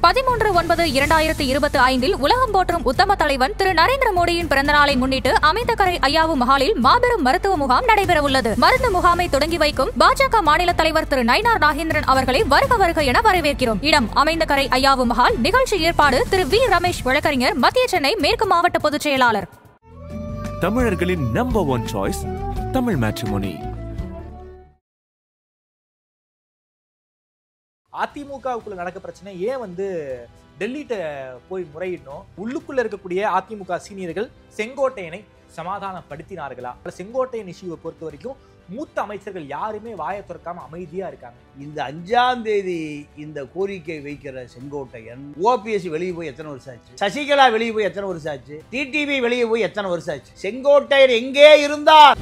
13/9/2025 உலகம் போற்றும் உத்தம தலைவன் திரு நரேந்திர மோடியின் பிறந்தநாளை முன்னிட்டு அமைந்தகரை ஐயாவு மஹாலில் மாபெரும் மருத்துவ முகாம் நடைபெறவுள்ளது. மருந்து முகாமை தொடங்கி வைக்கும் பாஜக மாநில தலைவர் திரு நயினார் நாகேந்திரன் அவர்களை வருக வருக என வரவேற்கிறோம். இடம் அமைந்தகரை ஐயாவு மஹால். நிகழ்ச்சி ஏற்பாடு திரு வி ரமேஷ் வழக்கறிஞர், மத்திய சென்னை மேற்கு மாவட்ட பொதுச் செயலாளர். தமிழர்களின் நம்பர் 1 சாய்ஸ் தமிழ் மேட்ரிமோனி. அதிமுகவுக்குள்ள நடக்க பிரச்சனை ஏன் டெல்லிட்ட போய் முறையிடணும்? உள்ளுக்குள்ள இருக்கக்கூடிய அதிமுக சீனியர்கள் செங்கோட்டையனை சமாதானப்படுத்தினார்களா? செங்கோட்டையன் இஷ்யூவை பொறுத்த வரைக்கும் மூத்த அமைச்சர்கள் யாருமே வாயை திறக்காம அமைதியா இருக்காங்க. இந்த 5ஆம் தேதி இந்த கோரிக்கை வைக்கிற செங்கோட்டையன் ஓபிஎஸ் வெளியே போய் எத்தனை வருஷம் ஆச்சு? சசிகலா வெளியே போய் எத்தனை வருஷம் ஆச்சு? டிடிவி வெளியே போய் எத்தனை வருஷம் ஆச்சு? செங்கோட்டையன் எங்கே இருந்தார்?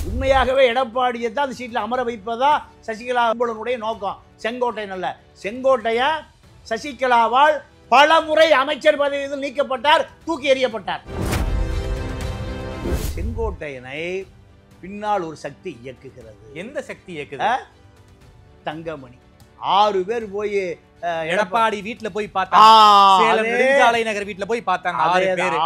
உண்மையாகவே எடப்பாடியை தான் அந்த சீட்டில் அமர வைப்பதா சசிகலா அன்புடைய நோக்கம். செங்கோட்டையன் அல்ல. செங்கோட்டையன் சசிகலாவால் பல முறை அமைச்சர் பதவியில் நீக்கப்பட்டார், தூக்கி எறியப்பட்டார். செங்கோட்டையனை பின்னால் ஒரு சக்தி இயக்குகிறது. எந்த சக்தி இயக்குது? தங்கமணி. 6 பேர் போய் எடப்பாடி வீட்டுல போய் பார்த்தாங்க, நெடுஞ்சாலை நகர் வீட்டுல போய் பார்த்தாங்க.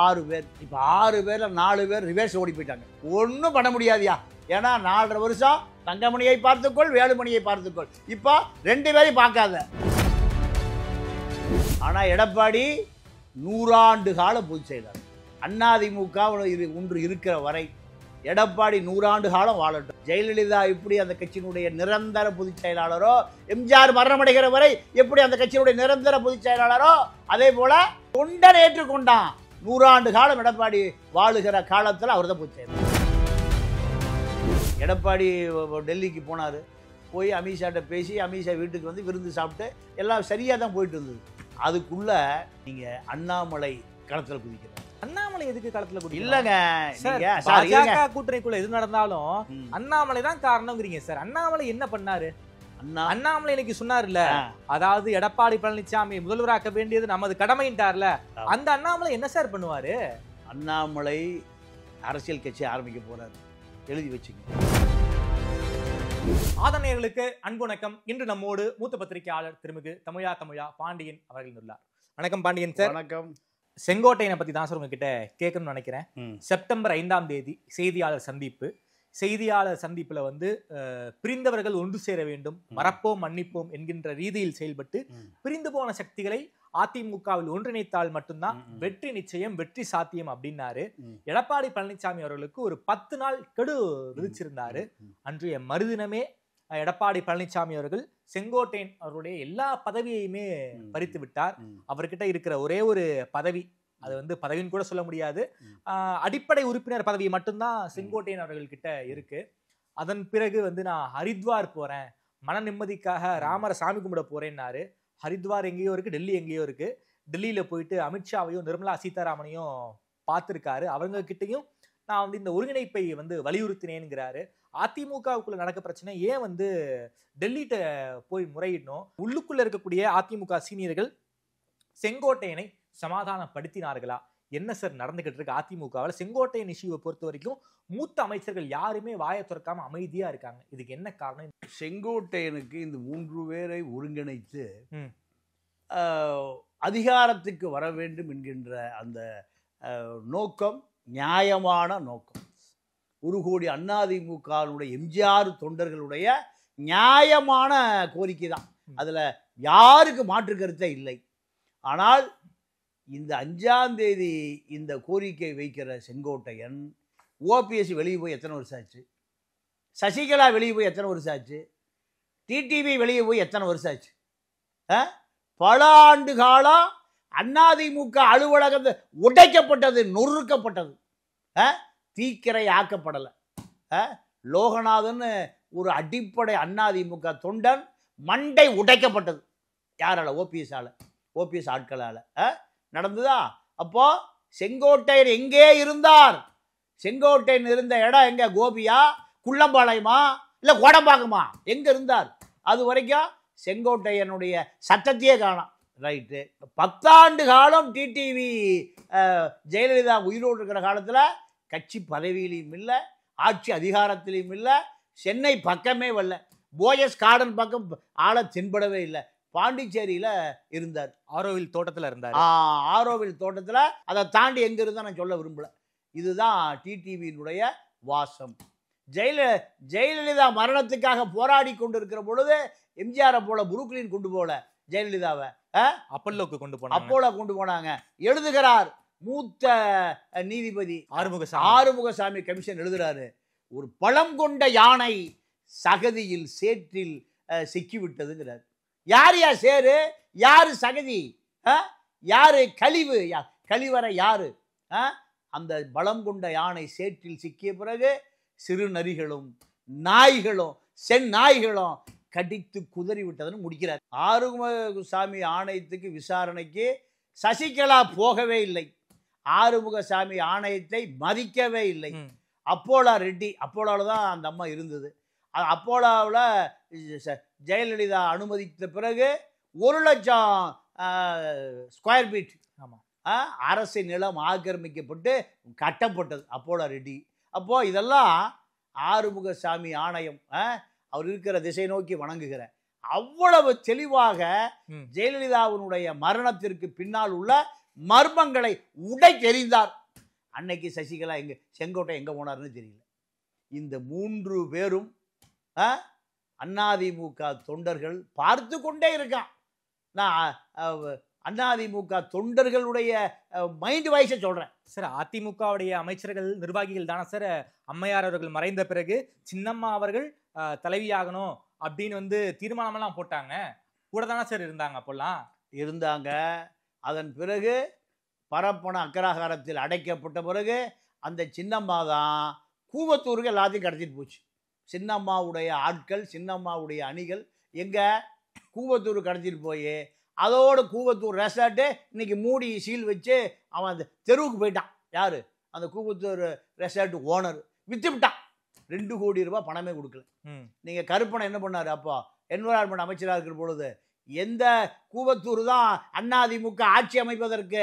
6 பேர். இப்ப 6 பேர்ல 4 பேர் ரிவர்ஸ் ஓடி போயிட்டாங்க. ஒன்னும் பண்ண முடியாதியா. ஏன்னா 4.5 வருஷம் தங்கமணியை பார்த்துக்கொள், வேலுமணியை பார்த்துக்கொள். இப்போ 2 பேரையும் பார்க்காத. ஆனா எடப்பாடி 100 ஆண்டு கால பொதுச் செயலாளர். அதிமுக ஒன்று இருக்கிற வரை எடப்பாடி 100 ஆண்டு காலம் வாழட்டும். ஜெயலலிதா எப்படி அந்த கட்சியினுடைய நிரந்தர பொதுச் செயலாளரோ, எம்ஜிஆர் மரணமடைகிற வரை எப்படி அந்த கட்சியினுடைய நிரந்தர பொதுச் செயலாளரோ, அதே போல தொண்டர் ஏற்றுக்கொண்டான். 100 ஆண்டு காலம் எடப்பாடி வாழுகிற காலத்தில் அவர் தான் பொதுச் செயலாளர். எடப்பாடி டெல்லிக்கு போனார். போய் அமித்ஷாட்ட பேசி அமித்ஷா வீட்டுக்கு வந்து விருந்து சாப்பிட்டு எல்லாம் சரியாக தான் போயிட்டு இருந்தது. அதுக்குள்ள நீங்கள் அண்ணாமலை களத்தில் குதிக்கிறார். அண்ணாமலை எதுக்கு களத்துல இல்லங்க, கூட்டணிக்குள்ள எது நடந்தாலும் அண்ணாமலை தான் காரணம்ங்கிறீங்க சார். அண்ணாமலை என்ன பண்ணாரு? அண்ணாமலை இன்னைக்கு சொன்னார்ல, அதாவது எடப்பாடி பழனிசாமி முதல்வராக்க வேண்டியது நமது கடமைன்ட்டார்ல, அந்த அண்ணாமலை என்ன சார் பண்ணுவாரு? அண்ணாமலை அரசியல் கட்சி ஆரம்பிக்க போறாரு, எழுதி வச்சுங்க. ஆதனையர்களுக்கு அன்பு வணக்கம். இன்று நம்மோடு மூத்த பத்திரிகையாளர் திருமிகு தமிழா பாண்டியன் அவர்கள் உள்ளார். வணக்கம் பாண்டியன் சார். வணக்கம். செங்கோட்டையனை பத்தி தான் சார் உங்ககிட்ட கேட்கணும்னு நினைக்கிறேன். செப்டம்பர் 5ஆம் தேதி செய்தியாளர் சந்திப்பு. செய்தியாளர் சந்திப்புல பிரிந்தவர்கள் ஒன்று சேர வேண்டும், மறப்போம் மன்னிப்போம் என்கின்ற ரீதியில் செயல்பட்டு பிரிந்து போன சக்திகளை அதிமுகவில் ஒன்றிணைத்தால் மட்டும்தான் வெற்றி நிச்சயம், வெற்றி சாத்தியம் அப்படின்னாரு. எடப்பாடி பழனிசாமி அவர்களுக்கு ஒரு 10 நாள் கெடு விதிச்சிருந்தாரு. அன்றைய மறுதினமே எடப்பாடி பழனிசாமி அவர்கள் செங்கோட்டையன் அவருடைய எல்லா பதவியையுமே பறித்து விட்டார். அவர்கிட்ட இருக்கிற ஒரே ஒரு பதவி, அது பதவின்னு கூட சொல்ல முடியாது, அடிப்படை உறுப்பினர் பதவி மட்டும்தான் செங்கோட்டையன் அவர்கள் கிட்ட இருக்கு. அதன் பிறகு நான் ஹரித்வார் போறேன், மன நிம்மதிக்காக ராமரை சாமி கும்பிட போறேன்னாரு. ஹரித்வார் எங்கேயோ இருக்கு, டெல்லி எங்கேயோ இருக்கு. டெல்லியில போயிட்டு அமித்ஷாவையும் நிர்மலா சீதாராமனையும் பார்த்திருக்காரு. அவங்க கிட்டையும் நான் இந்த ஒருங்கிணைப்பை வலியுறுத்தினேங்கிறாரு. அதிமுகவுக்குள்ள நடக்க பிரச்சனை ஏன் டெல்லிட்ட போய் முறையிடணும்? உள்ளுக்குள்ள இருக்கக்கூடிய அதிமுக சீனியர்கள் செங்கோட்டையனை சமாதானப்படுத்தினார்களா? என்ன சார் நடந்துகிட்டு இருக்கு அதிமுகவில்? செங்கோட்டையன் இஷ்யூவை பொறுத்த வரைக்கும் மூத்த அமைச்சர்கள் யாருமே வாயை திறக்காம அமைதியா இருக்காங்க. இதுக்கு என்ன காரணம்? செங்கோட்டையனுக்கு இந்த 3 பேரை ஒருங்கிணைத்து அதிகாரத்துக்கு வர வேண்டும் என்கின்ற அந்த நோக்கம் நியாயமான நோக்கம். 1 கோடி அதிமுகவுடைய எம்ஜிஆர் தொண்டர்களுடைய நியாயமான கோரிக்கை தான். அதுல யாருக்கு மாற்று கருத்தே இல்லை. ஆனால் இந்த 5ஆம் தேதி இந்த கோரிக்கை வைக்கிற செங்கோட்டையன் ஓபிஎஸ் வெளியே போய் எத்தனை வருஷம் ஆச்சு? சசிகலா வெளியே போய் எத்தனை வருஷம் ஆச்சு? டிடிவி வெளியே போய் எத்தனை வருஷம் ஆச்சு? பல ஆண்டு காலம் அதிமுக அலுவலகம் உடைக்கப்பட்டது, நொறுக்கப்பட்டது, தீக்கிரை ஆக்கப்படலை. லோகநாதன் ஒரு அடிப்படை அதிமுக தொண்டன் மண்டை உடைக்கப்பட்டது. யாரால? ஓபிஎஸ் ஆட்களால நடந்ததா? அப்போ செங்கோட்டையன் எங்கே இருந்தார்? செங்கோட்டையன் இருந்த இடம் எங்க? கோபியா, குள்ளம்பாளையமா, இல்ல கோடம்பாக்கமா? எங்க இருந்தார்? அது வரைக்கும் செங்கோட்டையனுடைய சட்டத்தையே காணோம். ரைட்டு. 10 ஆண்டு காலம் டிடிவி ஜெயலலிதா உயிரோடு இருக்கிற காலத்தில் கட்சி பதவியிலையும் இல்லை, ஆட்சி அதிகாரத்திலையும் இல்லை, சென்னை பக்கமே வரல, போயஸ் கார்டன் பக்கம் ஆள தென்படவே இல்லை. பாண்டிச்சேரியில இருந்தார். ஆரோவில் தோட்டத்துல இருந்தார். ஆரோவில் தோட்டத்துல. அதை தாண்டி எங்க இருந்தா நான் சொல்ல விரும்பல. இதுதான் டிடிவியினுடைய வாசம். ஜெயலலிதா மரணத்துக்காக போராடி கொண்டிருக்கிற பொழுது எம்ஜிஆரை போல புருக்லின் கொண்டு போல ஜெயலலிதாவை அப்பல்லோக்கு கொண்டு போனாங்க. எழுதுகிறார் மூத்த நீதிபதி ஆறுமுகசாமி கமிஷன் எழுதுறாரு, ஒரு பழம் கொண்ட யானை சகதியில் சேற்றில் சிக்கிவிட்டதுங்கிறார். யார் சேரு, யாரு சகதி, யாரு கழிவு, கழிவறை யாரு? அந்த பலம் கொண்ட யானை சேற்றில் சிக்கிய பிறகு சிறு நரிகளும் நாய்களும் செந்நாய்களும் கடித்து குதறி விட்டதுன்னு முடிக்கிறார். ஆறுமுகசாமி ஆணையத்துக்கு விசாரணைக்கு சசிகலா போகவே இல்லை. ஆறுமுகசாமி ஆணையத்தை மதிக்கவே இல்லை. அப்போலா ரெட்டி, அப்போலாவில் தான் அந்த அம்மா இருந்தது. அப்போலாவில் ஜெயலலிதா அனுமதித்த பிறகு 1,00,000 ஸ்கொயர் ஃபீட் அரசு நிலம் ஆக்கிரமிக்கப்பட்டு கட்டப்பட்டது அப்போலா ரெட்டி. அப்போ இதெல்லாம் ஆறுமுகசாமி ஆணையம் அவர் இருக்கிற திசை நோக்கி வணங்குகிற அவ்வளவு தெளிவாக ஜெயலலிதாவினுடைய மரணத்திற்கு பின்னால் உள்ள மர்மங்களை உடைத்தெறிந்தார். அன்னைக்கு சசிகலா எங்க, செங்கோட்டை எங்க போனார்னு தெரியல. இந்த 3 பேரும் அதிமுக தொண்டர்கள் பார்த்து கொண்டே இருக்கான். நான் அதிமுக தொண்டர்களுடைய மைண்ட் வாய்ஸை சொல்றேன் சார். அதிமுகவுடைய அமைச்சர்கள் நிர்வாகிகள் தானே சார் அம்மையார் அவர்கள் மறைந்த பிறகு சின்னம்மா அவர்கள் தலைவியாகணும் அப்படின்னு தீர்மானமெல்லாம் போட்டாங்க. கூட தானே சார் இருந்தாங்க, அப்பெல்லாம் இருந்தாங்க. அதன் பிறகு பரப்பன அக்கராகாரத்தில் அடைக்கப்பட்ட பிறகு அந்த சின்னம்மா தான் கூவத்தூருக்கு எல்லாத்தையும் கடத்திட்டு போச்சு. சின்னம்மாவுடைய ஆட்கள், சின்னம்மாவுடைய அணிகள் எங்க கூவத்தூர் கடத்திட்டு போய் அதோடு கூவத்தூர் ரெசார்ட்டு இன்னைக்கு மூடி சீல் வச்சு அவன் அந்த தெருவுக்கு போயிட்டான். யாரு? அந்த கூவத்தூர் ரெசார்ட் ஓனர் வித்து விட்டான். 2 கோடி ரூபாய் பணமே கொடுக்கல. நீங்க கருப்பணன் என்ன பண்ணாரு? அப்போ என்விரான்மெண்ட் அமைச்சராக இருக்கிற பொழுது எந்த கூவத்தூர் தான் அதிமுக ஆட்சி அமைப்பதற்கு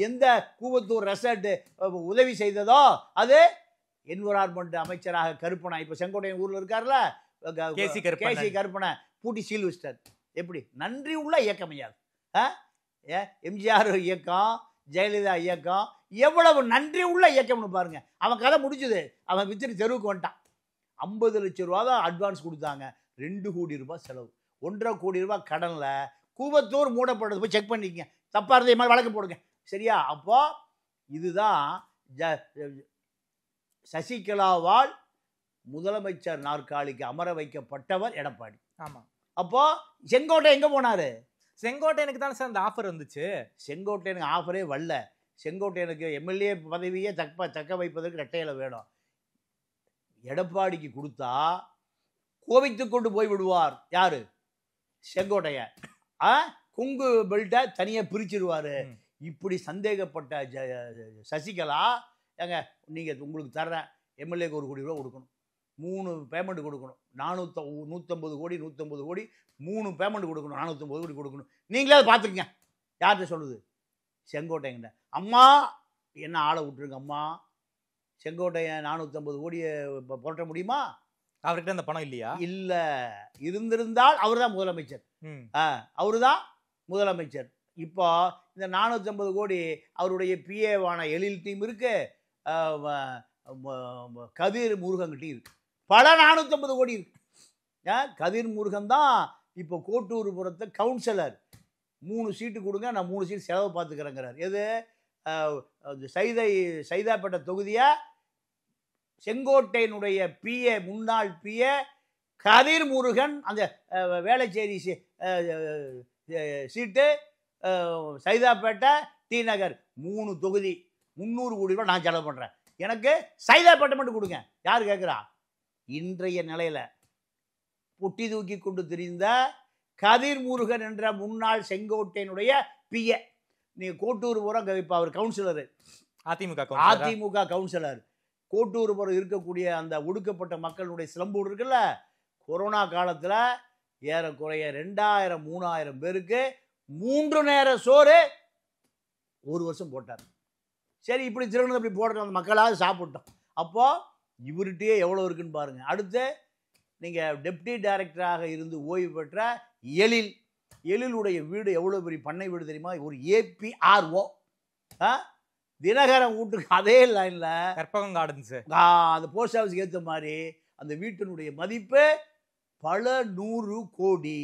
எந்த கூவத்தூர் ரெசார்ட் உதவி செய்ததோ அது என்விரான்மெண்ட் அமைச்சராக கருப்பணா, இப்ப செங்கோட்டையன் ஊர்ல இருக்காருல்ல கேசி கருப்பணை பூட்டி சீல் வச்சிட்டார். எப்படி நன்றி உள்ள இயக்கம் ஐயா? எம்ஜிஆர் இயக்கம், ஜெயலலிதா இயக்கம், எவ்வளவு நன்றி உள்ள இயக்கம்னு பாருங்க. அவன் கதை முடிச்சுது. அவன் வித்துட்டு தெருவுக்கு வந்துட்டான். 50 லட்சம் ரூபா தான் அட்வான்ஸ் கொடுத்தாங்க. 2 கோடி ரூபாய் செலவு, 1.5 கோடி ரூபாய் கடன்ல கூவத்தூர் மூடப்படுறது. போய் செக் பண்ணிக்கங்க, தப்பா இருந்த மாதிரி வழக்கு போடுங்க, சரியா? அப்போ இதுதான் சசிகலாவால் முதலமைச்சர் நாற்காலிக்கு அமர வைக்கப்பட்டவர் எடப்பாடி. ஆமா. அப்போ செங்கோட்டை எங்க போனாரு? செங்கோட்டையனுக்கு தான் சார் அந்த ஆஃபர் வந்துச்சு. செங்கோட்டையனுக்கு ஆஃபரே வரல. செங்கோட்டையனுக்கு எம்எல்ஏ பதவியே தக்க வைப்பதற்கு ரெட்டையில வேணும். எடப்பாடிக்கு கொடுத்தா கோவித்து கொண்டு போய் விடுவார். யாரு? செங்கோட்டைய. குங்கு பெல்ட்டை தனியா பிரிச்சிருவாரு. இப்படி சந்தேகப்பட்ட சசிகலா, ஏங்க நீங்க உங்களுக்கு தர்றேன், எம்எல்ஏக்கு 1 கோடி ரூபா கொடுக்கணும், 3 பேமெண்ட் கொடுக்கணும், 150 கோடி 150 கோடி 3 பேமெண்ட் கொடுக்கணும், 450 கோடி கொடுக்கணும். நீங்களே அதை பார்த்துருங்க. யார்கிட்ட சொல்லுது? செங்கோட்டையங்கிட்ட. அம்மா என்ன ஆளை விட்டுருங்க அம்மா, செங்கோட்டையன் 450 கோடியை புரட்ட முடியுமா? அவர்கிட்ட அந்த பணம் இல்லையா? இல்ல, இருந்திருந்தால் அவர் தான் முதலமைச்சர். அவரு தான் முதலமைச்சர். இப்போ இந்த 450 கோடி அவருடைய பிஏவான எழில் டீம் இருக்கு, கதிர் முருகன்கிட்டையும் இருக்கு. பல 450 கோடி இருக்கு. கதிர் முருகன் தான் இப்போ கோட்டூர்புரத்தை கவுன்சிலர். 3 சீட்டு கொடுங்க, நான் 3 சீட்டு செலவு பார்த்துக்கிறேங்கிறார். எது? சைதாப்பேட்டை தொகுதியை செங்கோட்டையனுடைய பிஏ, முன்னாள் பிஏ கதிர் முருகன் அந்த வேளச்சேரி சீட்டு, சைதாப்பேட்டை, டி நகர் 3 தொகுதி 300 கோடி ரூபாய் நான் செலவு பண்ணுறேன். எனக்கு சைதாப்பேட்டை மட்டும் கொடுங்க. யார் கேட்குறா? இன்றைய நிலையில பொட்டி தூக்கி கொண்டு திரிந்த கதிர் முருகன் என்ற முன்னாள் செங்கோட்டையனுடைய பிஏ. நீங்க கோட்டூர்புரம், இப்போ அவர் கவுன்சிலர், அதிமுக கவுன்சிலர். கோட்டூர்புரம் இருக்கக்கூடிய அந்த ஒடுக்கப்பட்ட மக்களுடைய சிலம்பூர் இருக்குல்ல, கொரோனா காலத்தில் ஏறக்குறைய 2000-3000 பேருக்கு 3 நேர சோறு 1 வருஷம் போட்டார். சரி, இப்படி திருநெல்வேலி அப்படி போடுற அந்த மக்களாவது சாப்பிட்டோம். அப்போ இவர்கிட்டயே எவ்வளோ இருக்குன்னு பாருங்க. அடுத்து நீங்க டெப்டி டைரக்டராக இருந்து ஓய்வு பெற்ற எழில், எழிலுடைய வீடு எவ்வளோ பெரிய பண்ணை வீடு தெரியுமா? ஒரு APRO. தினகரன் வீட்டுக்கு அதே லைனில் கற்பகம் கார்டன்ஸ். அந்த போஸ்ட் ஆஃபீஸ்க்கு ஏற்ற மாதிரி அந்த வீட்டினுடைய மதிப்பு பல 100 கோடி.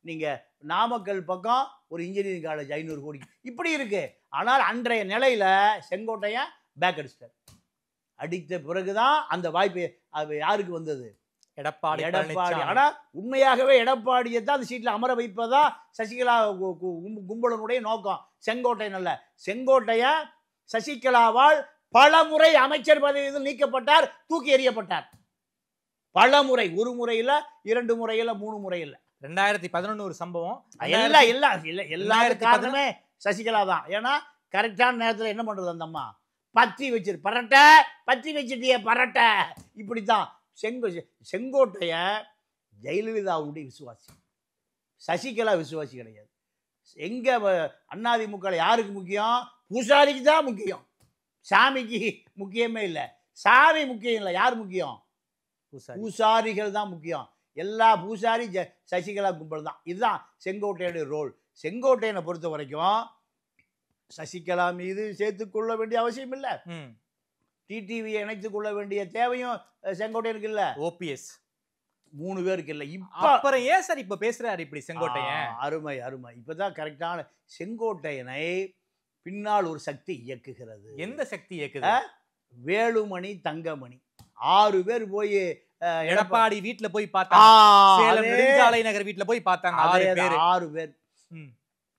நீங்கள் நாமக்கல் பக்கம் ஒரு இன்ஜினியரிங் காலேஜ் 500 கோடி இப்படி இருக்கு. ஆனால் அன்றைய நிலையில் செங்கோட்டையன் பேக் அடிச்சிட்டார். அடித்த பிறகுதான் அந்த வாய்ப்பு யாருக்கு வந்தது? எடப்பாடி. ஆனா உண்மையாகவே எடப்பாடியை தான் அந்த சீட்ல அமர வைப்பதா சசிகலா கும்பலனுடைய நோக்கம். செங்கோட்டையன் அல்ல. செங்கோட்டையன் சசிகலாவால் பல முறை அமைச்சர் பதவியில் நீக்கப்பட்டார், தூக்கி எறியப்பட்டார். பல முறை, ஒரு முறையில், 2 முறையில், 3 முறையில். 2011 ஒரு சம்பவம். எல்லாரும் காரணமே சசிகலா தான். ஏன்னா கரெக்டான நேரத்தில் என்ன பண்றது அந்த அம்மா? பத்தி வச்சிட்டிய பரட்ட. இப்படித்தான் செங்கோட்டையன் ஜெயலலிதாவுடைய விசுவாசி, சசிகலா விசுவாசி கிடையாது. எங்க அதிமுக யாருக்கு முக்கியம்? பூசாரிக்கு தான் முக்கியம். சாமிக்கு முக்கியமே இல்லை. சாமி முக்கியம் இல்லை. யார் முக்கியம்? பூசாரிகள் தான் முக்கியம். எல்லா பூசாரி சசிகலா கும்பல் தான். இதுதான் செங்கோட்டையனுடைய ரோல். செங்கோட்டையனை பொறுத்த வரைக்கும் சசிகலா மீது சேர்த்துக்கொள்ள வேண்டிய அவசியம் இல்லை. டிடிவியை இணைத்துக் கொள்ள வேண்டிய தேவையும் செங்கோட்டையனுக்கு இல்ல. OPS 3 பேருக்கு இல்ல. அப்புறம் ஏன் சார் இப்ப பேசுறாரு இப்படி செங்கோட்டையன்? அருமை. இப்பதான் கரெக்டான. செங்கோட்டையனை பின்னால் ஒரு சக்தி இயக்குகிறது. எந்த சக்தி இயக்குது? வேலுமணி, தங்கமணி 6 பேர் போய் எடப்பாடி வீட்டுல போய் பார்த்தாங்க. சேலம் நெடுஞ்சாலை நகர் வீட்டுல போய் பார்த்தாங்க. 6 பேர்.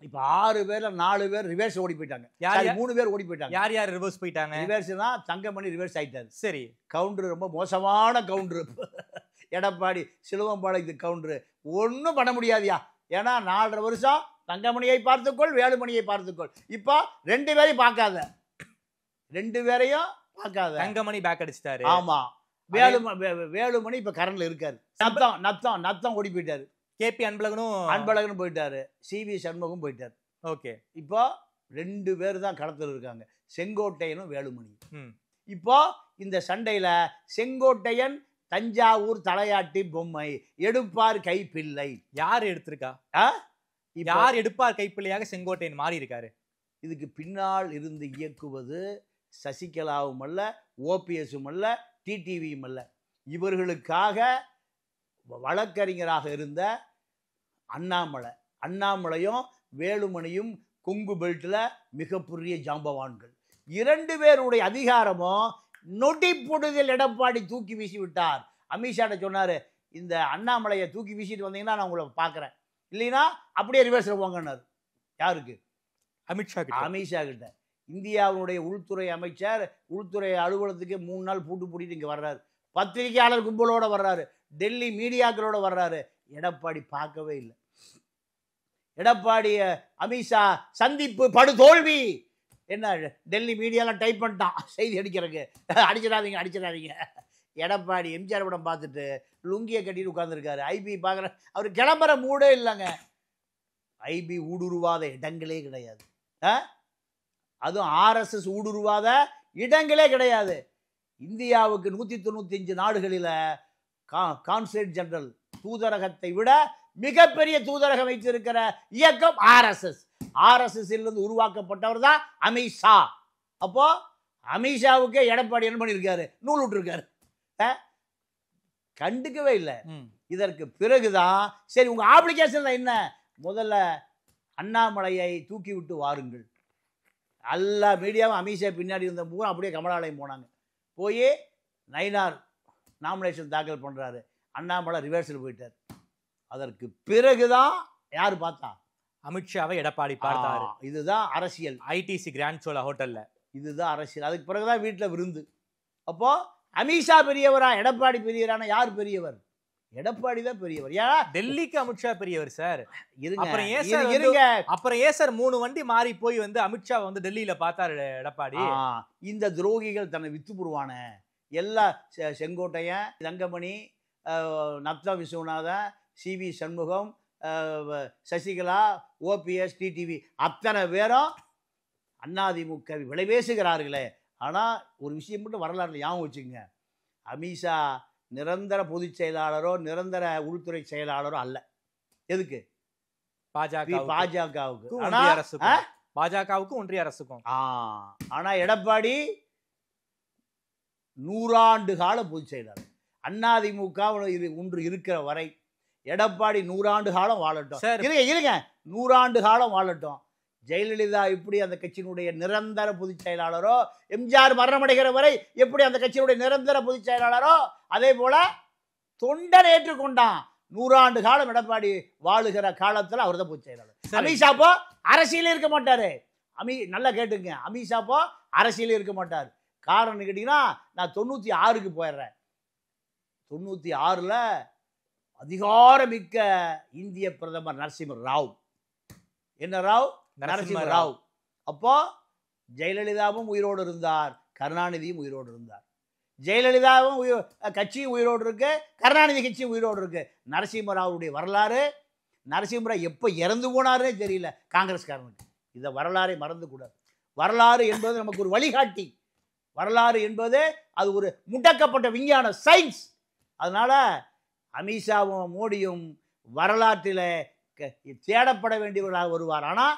இப்ப 6 பேர்ல 4 பேர் ரிவர்ஸ் ஓடி போயிட்டாங்க. 3 பேர் ஓடி போயிட்டாங்க. யார் ரிவர்ஸ் போயிட்டாங்க? ரிவர்ஸ்னா தங்கமணி ரிவர்ஸ் ஆயிட்டாரு. சரி. கவுண்டர் ரொம்ப மோசமான கவுண்டர். எடப்பாடி சிலுவம்பாளையத்துக்கு கவுண்டர் ஒன்றும் பண்ண முடியாதியா. ஏன்னா 4.5 வருஷம் தங்கமணியை பார்த்துக்கொள், வேலுமணியை பார்த்துக்கொள். இப்போ 2 பேரையும் பார்க்காத. 2 பேரையும் பார்க்காத. தங்கமணி பேக் அடிச்சிட்டாரு. ஆமா. வேலுமணி இப்ப கரண்ட்ல இருக்காரு. நத்தம் ஓடி போயிட்டாரு. KP அன்பழகனும் போயிட்டாரு. CV சண்முகம் போயிட்டாரு. ஓகே. இப்போ 2 பேர் தான் களத்தில் இருக்காங்க, செங்கோட்டையனும் வேலுமணி. இப்போ இந்த சண்டையில செங்கோட்டையன் தஞ்சாவூர் தலையாட்டி பொம்மை, எடுப்பார் கைப்பிள்ளை. யார் எடுத்திருக்கா? யார் எடுப்பார் கைப்பிள்ளையாக செங்கோட்டையன் மாறி இருக்காரு? இதுக்கு பின்னால் இருந்து இயக்குவது சசிகலாவும் அல்ல, OPSும் அல்ல, டிடிவியும் அல்ல. இவர்களுக்காக வழக்கறிஞராக இருந்த அண்ணாமலையும் வேலுமணியும் கொங்கு பெல்ட்ல மிகப்பெரிய ஜாம்பவான்கள். 2 பேருடைய அதிகாரமும் நொடி பொழுதில் எடப்பாடி தூக்கி வீசி விட்டார். அமித்ஷாட்ட சொன்னாரு, இந்த அண்ணாமலையை தூக்கி வீசிட்டு வந்தீங்கன்னா நான் உங்களை பார்க்குறேன், இல்லைன்னா அப்படியே ரிவர்ஸில் போங்கன்னாரு. யாருக்கு? அமித்ஷா கிட்ட. இந்தியாவுடைய உள்துறை அமைச்சர் உள்துறை அலுவலகத்துக்கு 3 நாள் பூட்டிட்டு இங்கே வர்றாரு. பத்திரிகையாளர் கும்பலோட வர்றாரு, டெல்லி மீடியாக்களோட வர்றாரு. எடப்பாடி பார்க்கவே இல்லை. எடப்பாடி அமித்ஷா சந்திப்பு படுதோல்வி. என்ன டெல்லி மீடியாலாம் டைப் பண்ணிட்டான் செய்தி அடிக்கிறதுக்கு, அடிச்சிடாதீங்க. எடப்பாடி எம்ஜிஆர் படம் பார்த்துட்டு லுங்கியை கட்டிட்டு உட்காந்துருக்காரு. ஐபி பார்க்குற அவர் கிளம்புற மூடே இல்லைங்க. ஐபி ஊடுருவாத இடங்களே கிடையாது. அதுவும் RSS ஊடுருவாத இடங்களே கிடையாது. இந்தியாவுக்கு 195 நாடுகளில் கான்சுலேட் ஜெனரல் தூதரகத்தை விட மிகப்பெரிய தூதரகம் வைத்திருக்கிற இயக்கம் RSS. RSSலிருந்து உருவாக்கப்பட்டவர் தான் அமித்ஷா. அப்போ அமித்ஷாவுக்கு எடப்பாடி என்ன பண்ணியிருக்காரு? நூல் விட்டுருக்காரு. கண்டுக்கவே இல்லை. இதற்கு பிறகுதான் சரி உங்க ஆப்ளிகேஷன்ல என்ன, முதல்ல அண்ணாமலையை தூக்கி விட்டு வாருங்கள். எல்லா மீடியாவும் அமித்ஷா பின்னாடி இருந்த பூரா அப்படியே கமலாலயம் போனாங்க. போய் நயினார் நாமினேஷன் தாக்கல் பண்ணுறாரு. அண்ணாமலை ரிவர்ஸில் போயிட்டார். அதற்கு பிறகுதான் யார் பார்த்தா? அமித்ஷாவை எடப்பாடி பார்த்தாரு. இதுதான் அரசியல். ITC கிராண்ட் சோலா ஹோட்டல்ல இதுதான் அரசியல். அதுக்கு பிறகுதான் வீட்டில் விருந்து. அப்போ அமித்ஷா பெரியவரா எடப்பாடி பெரியவரான யார் பெரியவர்? எடப்பாடி தான் பெரியவர். ஏன்னா டெல்லிக்கு அமித்ஷா பெரியவர் சார். அப்புறம் ஏன் சார் 3 வண்டி மாறி போய் வந்து அமித்ஷா வந்து டெல்லியில பார்த்தாரு எடப்பாடி? இந்த துரோகிகள் தன்னை வித்து புருவான எல்லா செங்கோட்டையன், தங்கமணி, நப்தா Viswanathan, CV Shanmugam, Sasikala, OPS, TTV அத்தனை பேரும் அதிமுக விளைவேசுகிறார்களே. ஆனால் ஒரு விஷயம் மட்டும் வரலாறுல ஞாபகம் வச்சுக்கோங்க, அமித்ஷா நிரந்தர பொதுச் செயலாளரோ நிரந்தர உள்துறை செயலாளரோ அல்ல. எதுக்கு? பாஜகவுக்கு. பாஜகவுக்கும் ஒன்றிய அரசுக்கும். ஆனா எடப்பாடி 100 ஆண்டு கால பொதுச் செயலாளர். அதிமுக ஒன்று இருக்கிற வரை எடப்பாடி 100 ஆண்டு காலம் வாழட்டும். இருங்க 100 ஆண்டு காலம் வாழட்டும். ஜெயலலிதா எப்படி அந்த கட்சியினுடைய நிரந்தர பொதுச் செயலாளரோ, எம்ஜிஆர் மரணமடைகிற வரை எப்படி அந்த கட்சியினுடைய நிரந்தர பொதுச் செயலாளரோ, அதே போல தொண்டர் ஏற்றுக்கொண்டான். 100 ஆண்டு காலம் எடப்பாடி வாழுகிற காலத்துல அவர் தான் பொதுச் செயலாளர். அமித்ஷாப்போ அரசியலே இருக்க மாட்டாரு. நல்லா கேட்டுங்க, அமித்ஷாப்போ அரசியலே இருக்க மாட்டார். காரணம் கேட்டீங்கன்னா, நான் 96க்கு போயிடுறேன். 96ல அதிகாரமிக்க இந்திய பிரதமர் நரசிம்ம ராவ். என்ன ராவ்? நரசிம்ம ராவ். அப்போ ஜெயலலிதாவும் உயிரோடு இருந்தார், கருணாநிதியும் உயிரோடு இருந்தார். ஜெயலலிதாவும் கட்சியும் உயிரோடு இருக்கு, கருணாநிதி கட்சியும் உயிரோடு இருக்கு. நரசிம்ம ராவுடைய வரலாறு, நரசிம்ம ராவ் எப்போ இறந்து போனாருன்னே தெரியல காங்கிரஸ்காரனுக்கு. இதை வரலாறை மறந்து கூடாது. வரலாறு என்பது நமக்கு ஒரு வழிகாட்டி. வரலாறு என்பது அது ஒரு முடக்கப்பட்ட விஞ்ஞான சயின்ஸ். அதனால அமித்ஷாவும் மோடியும் வரலாற்றில் தேடப்பட வேண்டியவர்களாக வருவார். ஆனால்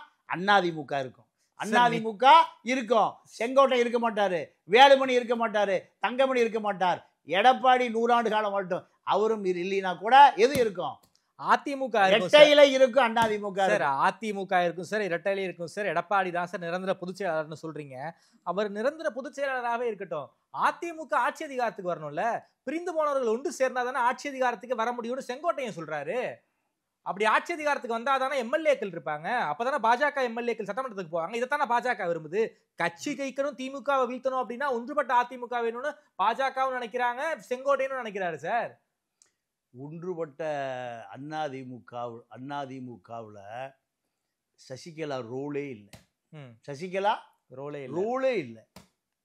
அதிமுக இருக்கும். அதிமுக இருக்கும். செங்கோட்டை இருக்க மாட்டாரு, வேலுமணி இருக்க மாட்டாரு, தங்கமணி இருக்க மாட்டார். எடப்பாடி 100 ஆண்டு காலம் வரட்டும். அவரும் இல்லைன்னா கூட எது இருக்கும்? அதிமுக இரட்டையில இருக்கும். அதிமுக சார், அதிமுக இருக்கும் சார், இரட்டையில இருக்கும் சார். எடப்பாடி தான் சார் நிரந்தர பொதுச் செயலாளர்னு சொல்றீங்க. அவர் நிரந்தர பொதுச் செயலாளராகவே இருக்கட்டும். அதிமுக ஆட்சி அதிகாரத்துக்கு வரணும்ல. பிரிந்து போனவர்கள் ஒன்று சேர்ந்தாதானே ஆட்சி அதிகாரத்துக்கு வர முடியும்னு செங்கோட்டையன் சொல்றாரு. அப்படி ஆட்சி அதிகாரத்துக்கு வந்தா தானே எம்எல்ஏக்கள் இருப்பாங்க. அப்பதானே பாஜக எம்எல்ஏக்கள் சட்டமன்றத்துக்கு போவாங்க. இதைத்தானே பாஜக விரும்புது. கட்சி கைக்கணும், திமுகவை வீழ்த்தணும் அப்படின்னா ஒன்றுபட்ட அதிமுக வேணும்னு பாஜகவும் நினைக்கிறாங்க, செங்கோட்டையனும் நினைக்கிறாரு சார். ஒன்றுபட்ட அதிமுகவில் சசிகலா ரோலே இல்லை. சசிகலா ரோலே இல்லை.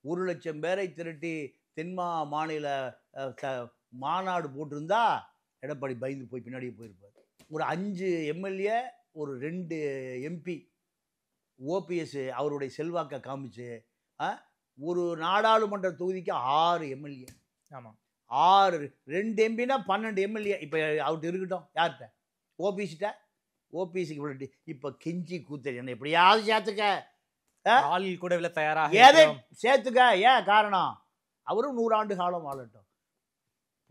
1 லட்சம் பேரை திரட்டி தென்மா மாநில மாநாடு போட்டிருந்தா எடப்பாடி பயந்து போய் பின்னாடியே போயிருப்பார். ஒரு 5 எம்எல்ஏ, ஒரு 2 எம்பி, ஓபிஎஸ் அவருடைய செல்வாக்கை காமிச்சு ஒரு நாடாளுமன்ற தொகுதிக்கு 6 எம்எல்ஏ. ஆமாம், 6 2 எம்பினா 12 எம்எல்ஏ. இப்போ அவர்கிட்ட இருக்கட்டும். யார்கிட்ட? ஓபிஎஸ்கிட்ட. ஓபிஎஸ்க்கு இவ்வளோ இப்போ கெஞ்சி கூத்தடி என்ன எப்படியாவது சேர்த்துக்க, ஆளில் கூட இல்லை தயாராக ஏதே சேர்த்துக்க. ஏன் காரணம்? அவரும் 100 ஆண்டு காலம் வாழட்டும்.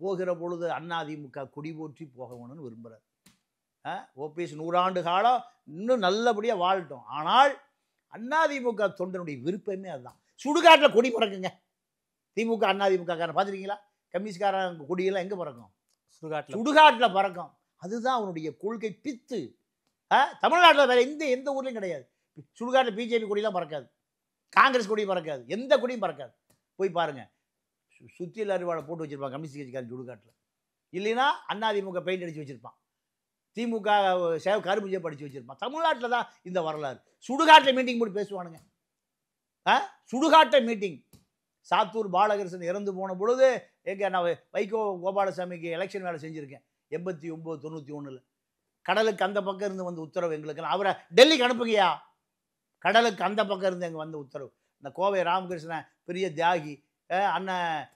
போகிற பொழுது அதிமுக கொடி போற்றி போகணும்னு விரும்புகிறார். ஓபிஎஸ் 100 ஆண்டு காலம் இன்னும் நல்லபடியாக வாழட்டும். ஆனால் அதிமுக தொண்டனுடைய விருப்பமே அதுதான். சுடுகாட்டில் கொடி பறக்குங்க. திமுக அதிமுக காரன் பார்த்துருக்கீங்களா? கம்யூனிஸ்ட்காரன் கொடியெல்லாம் எங்கே பறக்கும்? சுடுகாட்டில் பறக்கும். அதுதான் அவனுடைய கொள்கை பித்து. தமிழ்நாட்டில் வேற எந்த ஊர்லையும் கிடையாது. சுடுகாட்டில் பிஜேபி கொடியெல்லாம் பறக்காது, காங்கிரஸ் கொடி பறக்காது, எந்த கொடியும் பறக்காது. போய் பாருங்க, சுத்தியல் அறிவாளை போட்டு வச்சிருப்பான் கம்யூனிஸ்ட் கட்சிக்காரன் சுடுகாட்டில். இல்லைன்னா அதிமுக பெயிண்ட் அடித்து வச்சிருப்பான், திமுக கரும்பு ஜெப் அடித்து வச்சிருப்பான். தமிழ்நாட்டில் தான் இந்த வரலாறு. சுடுகாட்டில் மீட்டிங் போட்டு பேசுவானுங்க. சுடுகாட்டை மீட்டிங். சாத்தூர் பாலகிருஷ்ணன் இறந்து போன பொழுது நான் வைகோ கோபாலசாமிக்கு எலெக்ஷன் வேலை செஞ்சுருக்கேன் 89, 91. கடலுக்கு அந்த பக்கம் இருந்து வந்த உத்தரவு எங்களுக்கு. அவரை டெல்லிக்கு அனுப்புங்கயா. கடலுக்கு அந்த பக்கம் இருந்து எங்கே வந்த உத்தரவு. இந்த கோவை ராமகிருஷ்ணன் பெரிய தியாகி, அண்ணன்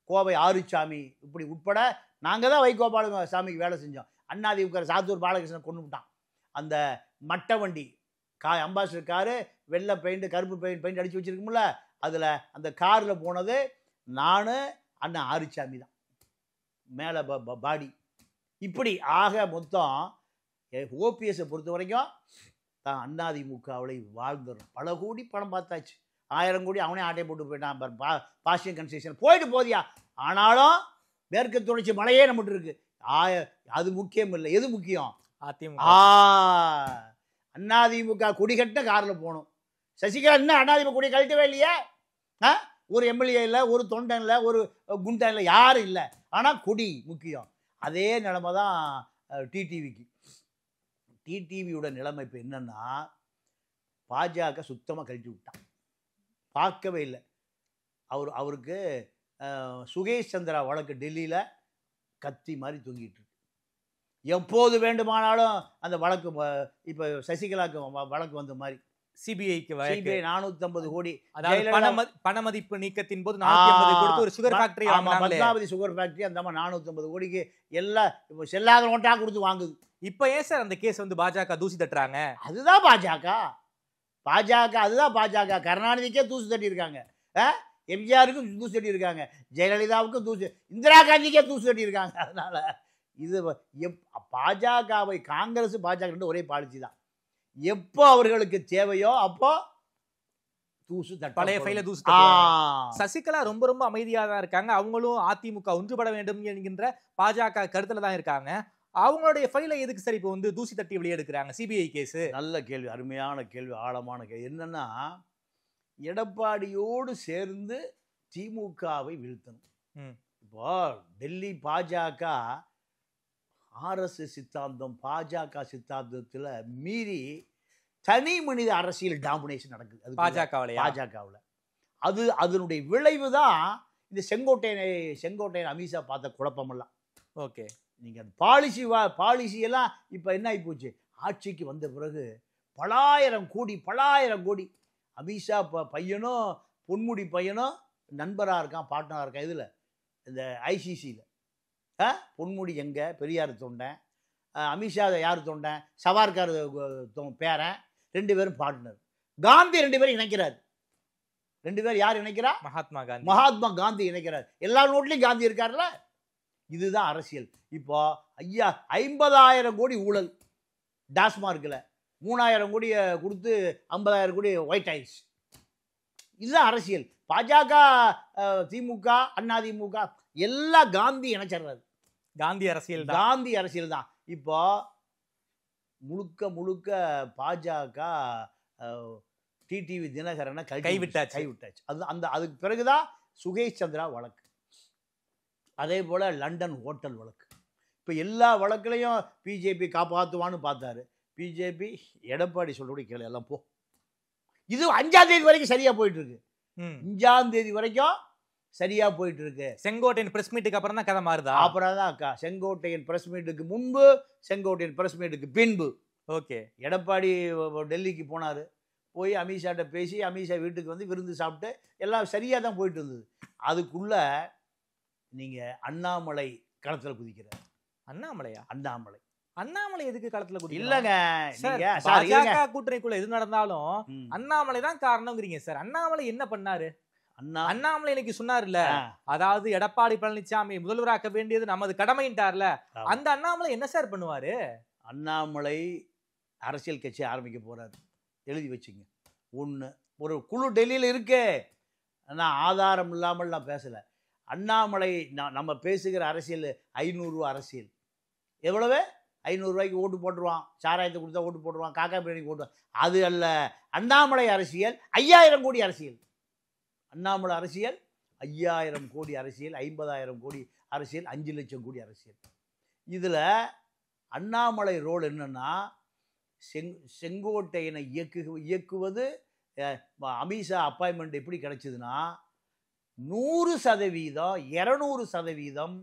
கோவை ஆறுசாமி இப்படி உட்பட நாங்கள் தான் வைகோ பாலசாமிக்கு வேலை செஞ்சோம். அதிமுக சாத்தூர் பாலகிருஷ்ணன் கொண்டு விட்டான். அந்த மட்டை வண்டி அம்பாசிடர் காரு வெள்ளை பெயிண்ட் கருப்பு பெயிண்ட் அடித்து வச்சிருக்கும்ல, அதில் அந்த காரில் போனது நான் அண்ணன் ஆறுசாமி தான். மேலே பாடி. இப்படி ஆக மொத்தம் ஓபிஎஸை பொறுத்த வரைக்கும் தான் அதிமுகவில் வாழ்ந்துடும். பல கோடி பணம் பார்த்தாச்சு, 1000 கோடி அவனே ஆட்டையை போட்டு போயிட்டான். பாசியம் கன்ஸ்ட்ரக்ஷன் போயிட்டு போதியா. ஆனாலும் மேற்கு தொடர்ச்சி மலையே நம்மகிட்ட இருக்கு. அது முக்கியம் இல்லை. எது முக்கியம்? அதிமுக கொடி கட்ட காரில் போகணும். சசிகலா இன்னும் அதிமுக கொடி கழட்டவே இல்லையே. ஒரு எம்எல்ஏ இல்லை, ஒரு தொண்டன் இல்லை, ஒரு குண்டன் இல்லை, யாரும் இல்லை. ஆனால் கொடி முக்கியம். அதே நிலைமை தான் டிடிவிக்கு. டிடிவியோட நிலைமை இப்போ என்னன்னா, பாஜக சுத்தமாக கழட்டி விட்டான். பார்க்கவே இல்லை. அவருக்கு சுகேஷ் சந்திரா வழக்கு டெல்லியில் கத்தி மாதிரி தொங்கிட்டு இருக்கு. எப்போது வேண்டுமானாலும் அந்த வழக்கு இப்போ சசிகலாவுக்கு வழக்கு வந்த மாதிரி சிபிஐக்கு வழக்கு 450 கோடி. அதாவது பண மதிப்பு நீக்கத்தின் போது 450 கொடுத்து ஒரு சுகர் ஃபேக்டரி வாங்குனாங்களே. பத்மாவதி சுகர் ஃபேக்டரி அந்த 450 கோடிக்கு எல்லாம் இப்போ செல்லாத நோட்டா கொடுத்து வாங்குது. இப்ப ஏன் சார் அந்த கேஸ் வந்து பாஜக தூசி தட்டுறாங்க? அதுதான் பாஜக. அதுதான் பாஜக. கருணாநிதிக்கே தூசி தட்டி இருக்காங்க, எம்ஜிஆருக்கும் தூசி தட்டி இருக்காங்க, ஜெயலலிதாவுக்கும் தூசி, இந்திரா காந்திக்கே தூசி தட்டி இருக்காங்க. அதனால இது பாஜகவை காங்கிரஸ் பாஜக ஒரே பாலிசி தான். எப்போ அவர்களுக்கு தேவையோ அப்போ தூசு தட்ட, பழைய ஃபைல தூசு. சசிகலா ரொம்ப ரொம்ப அமைதியா தான் இருக்காங்க. அவங்களும் அதிமுக ஒன்றுபட வேண்டும் என்கின்ற பாஜக கருத்துல தான் இருக்காங்க. அவங்களுடைய ஃபைலை எதுக்கு சார் இப்போ வந்து தூசி தட்டி வெளியெடுக்கிறாங்க சிபிஐ கேஸ்? நல்ல கேள்வி, அருமையான கேள்வி, ஆழமான கேள்வி. என்னன்னா எடப்பாடியோடு சேர்ந்து திமுகவை வீழ்த்தணும். இப்போ டெல்லி பாஜக RSS சித்தாந்தம் பாஜக சித்தாந்தத்தில் மீறி தனி மனித அரசியல் டாமினேஷன் நடக்குது அது பாஜகவில். அது அதனுடைய விளைவு தான் இந்த செங்கோட்டையன் அமித்ஷா பார்த்த குழப்பமெல்லாம். ஓகே, நீங்கள் அந்த பாலிசியெல்லாம் இப்போ என்ன ஆகி போச்சு, ஆட்சிக்கு வந்த பிறகு பலாயிரம் கோடி அமித்ஷா பையனும் பொன்முடி பையனும் நண்பராக இருக்கான், பார்ட்னராக இருக்கான். இதில் இந்த ICCயில் பொன்முடி எங்க பெரியார் தொண்டன், அமித்ஷா யார் தொண்டன், சவார்கர் பேரன், 2 பேரும் பார்ட்னர். காந்தி 2 பேரும் இணைக்கிறார். 2 பேர் யார் இணைக்கிறா? மகாத்மா காந்தி இணைக்கிறார். எல்லா நோட்லையும் காந்தி இருக்கார்ல. இதுதான் அரசியல். இப்போ ஐயா 50,000 கோடி ஊழல் டாஸ்மார்க்கில், 3,000 கோடி கொடுத்து 50,000 கோடி ஒயிட் ஹவுஸ். இதுதான் அரசியல். பாஜக, திமுக, அதிமுக எல்லாம் காந்தி இணைச்சிடுறாரு. காந்தி அரசியல் தான். இப்போ முழுக்க பாஜக டிடிவி தினகரனை கைவிட்டாச்சு. அதுக்கு பிறகுதான் சுகேஷ் சந்திரா வழக்கு, அதே போல லண்டன் ஹோட்டல் வழக்கு. இப்போ எல்லா வழக்குலையும் பிஜேபி காப்பாற்றுவான்னு பார்த்தாரு. பிஜேபி எடப்பாடி சொல்றபடி கேளு, எல்லாம் போ. இது 5ஆம் தேதி வரைக்கும் சரியா போயிட்டு இருக்கு. 5ஆம் தேதி வரைக்கும் சரியா போயிட்டு இருக்கு. செங்கோட்டையன் பிரஸ் மீட்டுக்கு அப்புறம் தான் கதை மாறுதா? அப்புறம் தான் செங்கோட்டையன் பிரஸ் மீட்டுக்கு முன்பு, செங்கோட்டையன் பிரஸ் மீட்டுக்கு பின்பு. ஓகே, எடப்பாடி டெல்லிக்கு போனாரு, போய் அமித்ஷாட்ட பேசி அமித்ஷா வீட்டுக்கு வந்து விருந்து சாப்பிட்டு எல்லாம் சரியா தான் போயிட்டு இருந்தது. அதுக்குள்ள நீங்க அண்ணாமலை களத்துல குதிக்கிறார். அண்ணாமலை எதுக்கு களத்துல குதிக்க? இல்லங்க, பாஜக கூட்டணிக்குள்ள எது நடந்தாலும் அண்ணாமலை தான் காரணம்ங்கிறீங்க சார். அண்ணாமலை என்ன பண்ணாரு? அண்ணாமலை இன்னைக்கு சொன்னார்ல, அதாவது எடப்பாடி பழனிசாமி முதல்வராக்க வேண்டியது நமது கடமைன்ட்டார்ல, அந்த அண்ணாமலை என்ன சார் பண்ணுவாரு? அண்ணாமலை அரசியல் கட்சி ஆரம்பிக்க போறாரு, எழுதி வச்சுங்க. ஒரு குழு டெல்லியில் இருக்கு. நான் ஆதாரம் இல்லாமல் நான் பேசல. அண்ணாமலை நம்ம பேசுகிற அரசியல் 500 ரூபா அரசியல். எவ்வளவு? 500 ரூபாய்க்கு ஓட்டு போட்டுருவான், சாராயத்தை கொடுத்தா ஓட்டு போட்டுருவான், காக்கா பிரியாணிக்கு ஓட்டு. அது அல்ல அண்ணாமலை அரசியல். 5000 கோடி அரசியல். அண்ணாமலை அரசியல் 5000 கோடி அரசியல், 50,000 கோடி அரசியல், 5 லட்சம் கோடி அரசியல். இதில் அண்ணாமலை ரோல் என்னன்னா, செங்கோட்டையனை இயக்குவது. அமித்ஷா அப்பாயின்மெண்ட் எப்படி கிடைச்சதுன்னா 100%, 200%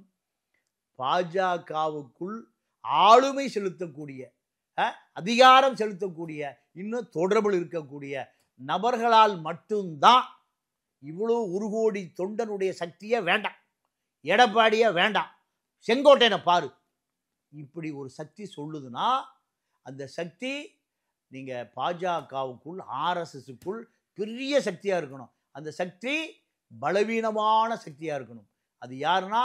பாஜகவுக்குள் ஆளுமை செலுத்தக்கூடிய, அதிகாரம் செலுத்தக்கூடிய, இன்னும் தொடர்பில் இருக்கக்கூடிய நபர்களால் மட்டும்தான். இவ்வளோ 1 கோடி தொண்டனுடைய சக்தியே வேண்டாம், எடப்பாடியே வேண்டாம், செங்கோட்டையனை பாரு, இப்படி ஒரு சக்தி சொல்லுதுன்னா அந்த சக்தி நீங்கள் பாஜகவுக்குள் RSSக்குள் பெரிய சக்தியாக இருக்கணும். அந்த சக்தி பலவீனமான சக்தியாக இருக்கணும். அது யாருன்னா,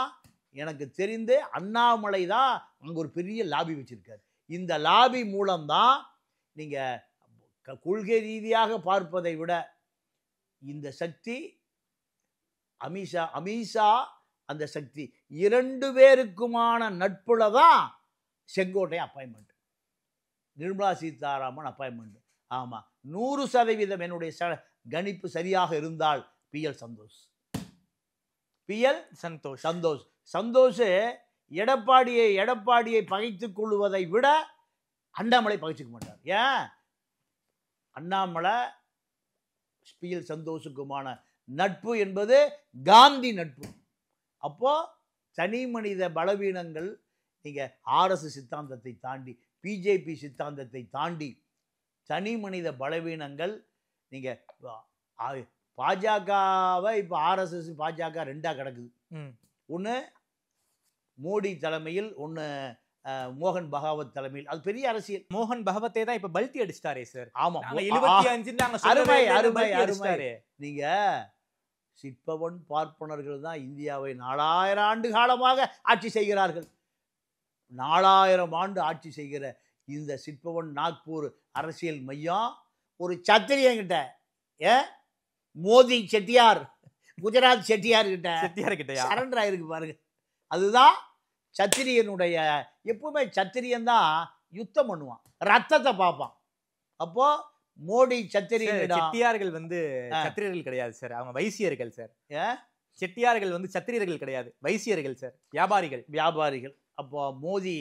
எனக்கு தெரிந்து அண்ணாமலை தான் அங்கே ஒரு பெரிய லாபி வச்சிருக்காரு. இந்த லாபி மூலம்தான் நீங்கள் கொள்கை ரீதியாக பார்ப்பதை விட இந்த சக்தி அமித்ஷா அந்த சக்தி 2 பேருக்குமான நட்புல தான் செங்கோட்டையன் அப்பாயின்மெண்ட், நிர்மலா சீதாராமன் அப்பாயின்மெண்ட். ஆமாம், 100% என்னுடைய கணிப்பு சரியாக இருந்தால் PL சந்தோஷ் எடப்பாடியை பகைத்துக் கொள்வதை விட அண்ணாமலை பகைச்சிக்க மாட்டார். ஏன்? அண்ணாமலை PL சந்தோஷுக்குமான நட்பு என்பது காந்தி நட்பு. அப்போ தனி மனித பலவீனங்கள் நீங்க RSS சித்தாந்தத்தை தாண்டி, பிஜேபி சித்தாந்தத்தை தாண்டி தனி மனித பலவீனங்கள். நீங்கள் பாஜகவை இப்போ ஆர்எஸ்எஸ் பாஜக ரெண்டாக கிடக்குது. ஒன்று மோடி தலைமையில், ஒன்று மோகன் பகாவத் தலைமையில். அது பெரிய அரசியல். மோகன் பகவத்தே தான் இப்ப பல்டி அடிச்சிட்டாரே சார். ஆமா, 75 அருமை அருமை அருமை. நீங்க சிற்பவன் பார்ப்பனர்கள் தான் இந்தியாவை 4000 ஆண்டு காலமாக ஆட்சி செய்கிறார்கள். 4000 ஆண்டு ஆட்சி செய்கிற இந்த சிற்பவன் நாக்பூர் அரசியல் மையம் ஒரு சத்திரியங்கிட்ட, மோதி செட்டியார், குஜராத் செட்டியார் கிட்ட சரண்டர் ஆயிருக்கு பாருங்க. அதுதான் சத்திரியனுடைய. எப்பவுமே சத்திரியன் தான் யுத்தம் பண்ணுவான், ரத்தத்தை பார்ப்பான். அப்போ மோடி செட்டியார்கள் வந்து சத்திரியர்கள் கிடையாது சார், அவங்க வைசியர்கள் சார். செட்டியார்கள் வந்து சத்திரியர்கள் கிடையாது, வைசியர்கள் சார், வியாபாரிகள். அப்போ மோதி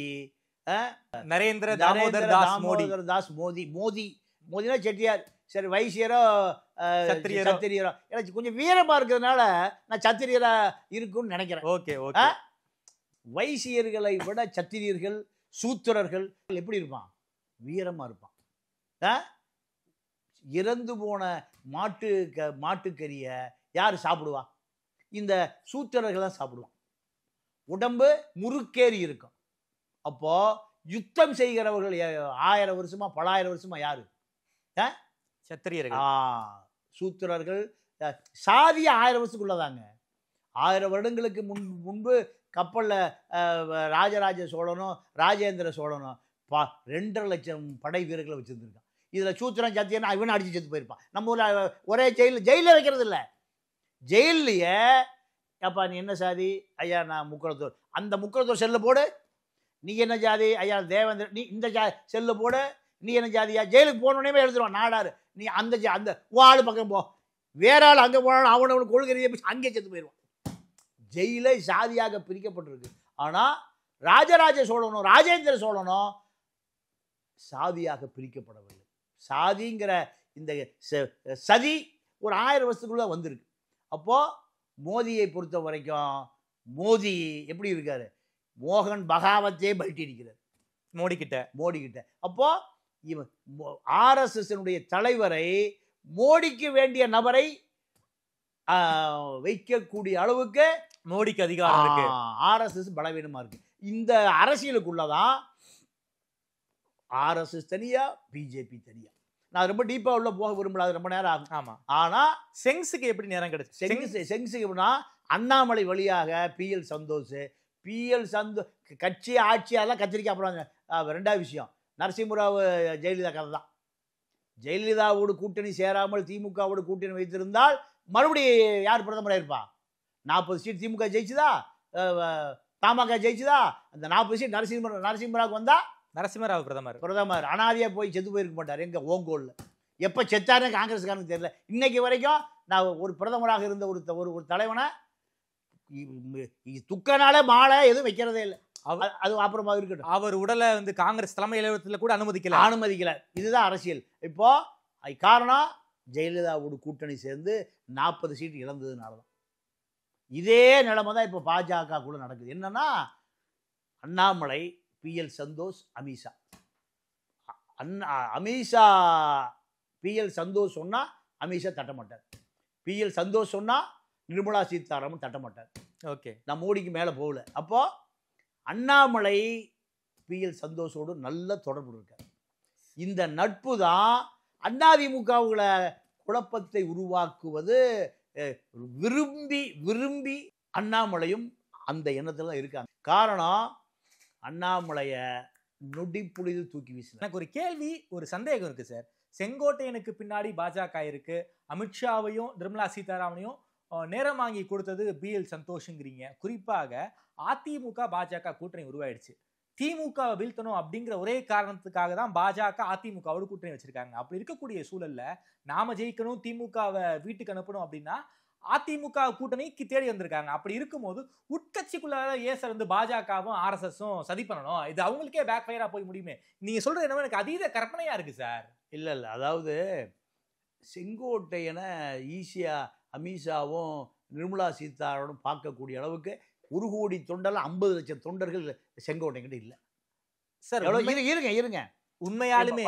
நரேந்திர தாமோதர் தாஸ் மோதினா செட்டியார். சரி, வைசியரோ சத்திரியரோ எனக்கு கொஞ்சம் வீரமா இருக்கிறதுனால நான் சத்திரியரா இருக்குன்னு நினைக்கிறேன். ஓகே. வைசியர்களை விட சத்திரியர்கள், சூத்திரர்கள் எப்படி இருப்பான்? வீரமா இருப்பான். இறந்து போன மாட்டுக்கறியை யார் சாப்பிடுவா? இந்த சூத்திரர்கள் தான் சாப்பிடுவான். உடம்பு முறுக்கேறி இருக்கும். அப்போ யுத்தம் செய்கிறவர்கள் 1000 வருஷமா, பலாயிரம் வருஷமா யாரு? சத்திரியர்கள், சூத்திரர்கள். சாதி 1000 வருஷத்துக்குள்ளதாங்க. 1000 வருடங்களுக்கு முன்பு கப்பலில் ராஜராஜ சோழனும் ராஜேந்திர சோழனும் 2.5 லட்சம் படை வீரர்களை வச்சுருந்துருக்கான். இதில் சூத்திரம் சத்தியன்னா இவனை அடித்து செத்து போயிருப்பான். நம்ம ஊரில் ஒரே ஜெயிலில் வைக்கிறது இல்லை. ஜெயிலையே அப்பா நீ என்ன சாதி? ஐயா நான் முக்குளத்தூர். அந்த முக்குளத்தூர் செல்ல போடு. நீ என்ன ஜாதி? ஐயா தேவேந்திர. நீ இந்த செல்ல போடு. நீ என்ன ஜாதியா? ஜெயிலுக்கு போனோடனே எழுதுருவான் நாடாரு. நீ அந்த ஆளு பக்கம் போ. வேற ஆள் அங்கே போனாலும் அவனவனுக்கு கொள்கையை அங்கே செத்து போயிடுவான். ஜெயிலை சாதியாக பிரிக்கப்பட்டிருக்கு. ஆனால் ராஜராஜ சோழனும் ராஜேந்திர சோழனும் சாதியாக பிரிக்கப்படவில்லை. சாதிங்கிற இந்த சதி ஒரு 1000 வருஷத்துக்குள்ள வந்திருக்கு. அப்போ மோதியை பொறுத்த வரைக்கும் மோதி எப்படி இருக்காரு? மோகன் பகாவத்தே பல்டி அடிக்கிறார் மோடி கிட்ட. அப்போ இவன் ஆர்எஸ்எஸ் தலைவரை, மோடிக்கு வேண்டிய நபரை வைக்கக்கூடிய அளவுக்கு மோடிக்கு அதிகாரம் இருக்கு. ஆர்எஸ்எஸ் பலவீனமா இருக்கு. இந்த அரசியலுக்குள்ளதான் ஆர்எஸ்எஸ் தனியா, பிஜேபி தனியா. நான் ரொம்ப டீப்பா உள்ள போக விரும்பல, அது ரொம்ப நேரம் ஆகும். ஆமா. ஆனா செங்ஸுக்கு எப்படி நேரம் கிடைச்சு? செங்ஸுக்கு எப்படின்னா அண்ணாமலை வழியாக பிஎல் சந்தோஷ் கட்சி ஆட்சி அதெல்லாம் கத்திரிக்கா. அப்புறம் ரெண்டாவது விஷயம், நரசிம்மராவ் ஜெயலலிதா கதை தான். ஜெயலலிதாவோடு கூட்டணி சேராமல் திமுகவோடு கூட்டணி வைத்திருந்தால் மறுபடியும் யார் பிரதமராக இருப்பா? 40 சீட் திமுக ஜெயிச்சுதா, தமாக ஜெயிச்சுதா? அந்த 40 சீட் நரசிம்மராவுக்கு வந்தா நரசிம்மராவ் பிரதமர் அனாதியா போய் செத்து போயிருக்க மாட்டார். எங்க ஓங்கோல்ல எப்ப செத்தாருன்னு காங்கிரஸ்காரனுக்கு தெரியல. இன்னைக்கு வரைக்கும் நான் ஒரு பிரதமராக இருந்த ஒரு தலைவனை துக்கனால மாலை எதுவும் வைக்கிறதே இல்லை. அது அப்புறமா இருக்கட்டும். அவர் உடலை வந்து காங்கிரஸ் தலைமை அலுவலகத்தில் கூட அனுமதிக்கல. இதுதான் அரசியல். இப்போ காரணம் ஜெயலலிதாவோட கூட்டணி சேர்ந்து 40 சீட் இழந்ததுனாலதான். இதே நிலைமை தான் இப்போ பாஜக கூட நடக்குது. என்னன்னா அண்ணாமலை, பிஎல் சந்தோஷ், அமித்ஷா பிஎல் சந்தோஷ் சொன்னா அமித்ஷா தட்ட மாட்டார். பிஎல் சந்தோஷ் சொன்னா நிர்மலா சீதாராமன் தட்ட மாட்டார். ஓகே, நான் மோடிக்கு மேலே போகல. அப்போ அண்ணாமலை பிஎல் சந்தோஷோடு நல்ல தொடர்பு இருக்கார். இந்த நட்பு தான் அதிமுகவுகளை குழப்பத்தை உருவாக்குவது. விரும்பி அண்ணாமலையும் அந்த எண்ணத்துல தான் இருக்காங்க. காரணம் அண்ணாமலைய நொடிப்புளியில் தூக்கி வீசு. எனக்கு ஒரு கேள்வி, ஒரு சந்தேகம் இருக்கு சார். செங்கோட்டையனுக்கு பின்னாடி பாஜக இருக்கு, அமித்ஷாவையும் நிர்மலா சீதாராமனையும் நேரம் வாங்கி கொடுத்தது பிஎல் சந்தோஷங்கிறீங்க. குறிப்பாக அதிமுக பாஜக கூட்டணி உருவாயிடுச்சு. திமுகவை வீழ்த்தணும் அப்படிங்கிற ஒரே காரணத்துக்காக தான் பாஜக அதிமுகவோட கூட்டணி வச்சிருக்காங்க. அப்படி இருக்கக்கூடிய சூழல்ல நாம ஜெயிக்கணும், திமுகவை வீட்டுக்கு அனுப்பணும் அப்படின்னா அதிமுக கூட்டணிக்கு தேடி வந்திருக்காங்க. அப்படி இருக்கும்போது உட்கட்சிக்குள்ள ஏன் சார் வந்து பாஜகவும் ஆர்எஸ்எஸும் சதி பண்ணணும்? இது அவங்களுக்கே பேக் ஃபயரா போய் முடியுமே. நீங்க சொல்றது என்னவோ எனக்கு அதீத கற்பனையா இருக்கு சார். இல்ல அதாவது செங்கோட்டையனை ஈஸியா அமித்ஷாவும் நிர்மலா சீதாராமனும் பார்க்கக்கூடிய அளவுக்கு 1 கோடி தொண்டர்கள், 50 லட்சம் தொண்டர்கள் செங்கோட்டையன் கிட்ட இல்லை சார். இருங்க உண்மையாலுமே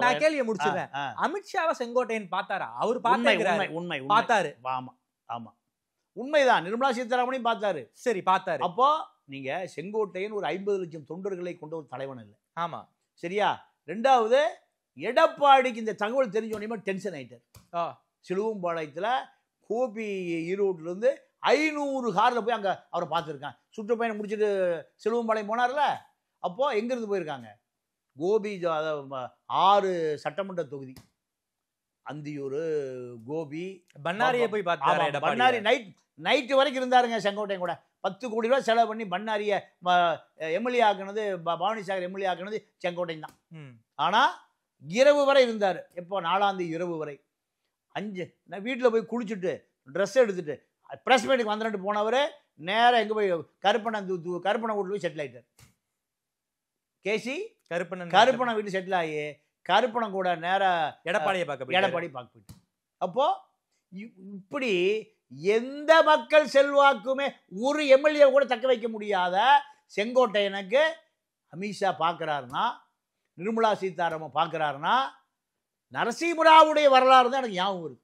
நான் கேள்வியை முடிச்சிடுறேன். அமித்ஷாவை செங்கோட்டையன் பார்த்தாரா? அவர் உண்மை பார்த்தாரு. ஆமா ஆமா உண்மைதான். நிர்மலா சீதாராமனையும் பார்த்தாரு. சரி, பார்த்தாரு. அப்போ நீங்க செங்கோட்டையன் ஒரு 50 லட்சம் தொண்டர்களை கொண்ட ஒரு தலைவன் இல்லை. ஆமா, சரியா? ரெண்டாவது, எடப்பாடிக்கு இந்த தகவல் தெரிஞ்ச உடனே டென்ஷன் ஆயிட்டார். சிலுவம்பாளையத்துல கோபி ஈரோட்ல இருந்து 500 கார்ல போய் அங்க அவரை பார்த்துருக்காங்க. சுற்றுப்பயணம் முடிச்சுட்டு சிலுவம்பாளையம் போனார்ல, அப்போ எங்க இருந்து போயிருக்காங்க? கோபி 6 சட்டமன்ற தொகுதி, அந்தியூர், கோபி, பண்ணாரியை போய் பார்த்தாரு. பண்ணாரி நைட்டு வரைக்கும் இருந்தாருங்க செங்கோட்டையன் கூட. 10 கோடி ரூபாய் செலவு பண்ணி பண்ணாரியை எம்எல்ஏ ஆக்குனது, பவானிசாகர் எம்எல்ஏ ஆக்குனது செங்கோட்டையன் தான். ஆனா இரவு வரை இருந்தார். எப்போ? 4ஆம் தேதி இரவு வரை. 5 நான் வீட்டில் போய் குளிச்சுட்டு ட்ரெஸ் எடுத்துட்டு ப்ரெஸ் மீட்டுக்கு வந்துட்டு போனவர் நேராக எங்கே போய் கருப்பணன் வீட்டில் போய் செட்டில் ஆகிட்டார். கேசி கருப்பணன் வீட்டு செட்டில் ஆகி கருப்பணன் கூட நேராக எடப்பாடி பார்க்க போயிட்டு. அப்போ இப்படி எந்த மக்கள் செல்வாக்குமே ஒரு எம்எல்ஏ கூட தக்க வைக்க முடியாத செங்கோட்டையனுக்கு அமித்ஷா பார்க்குறாருன்னா, நிர்மலா சீதாராமன் பார்க்குறாருன்னா, நரசிம்மராவுடைய வரலாறு தான் எனக்கு ஞாபகம் வருது.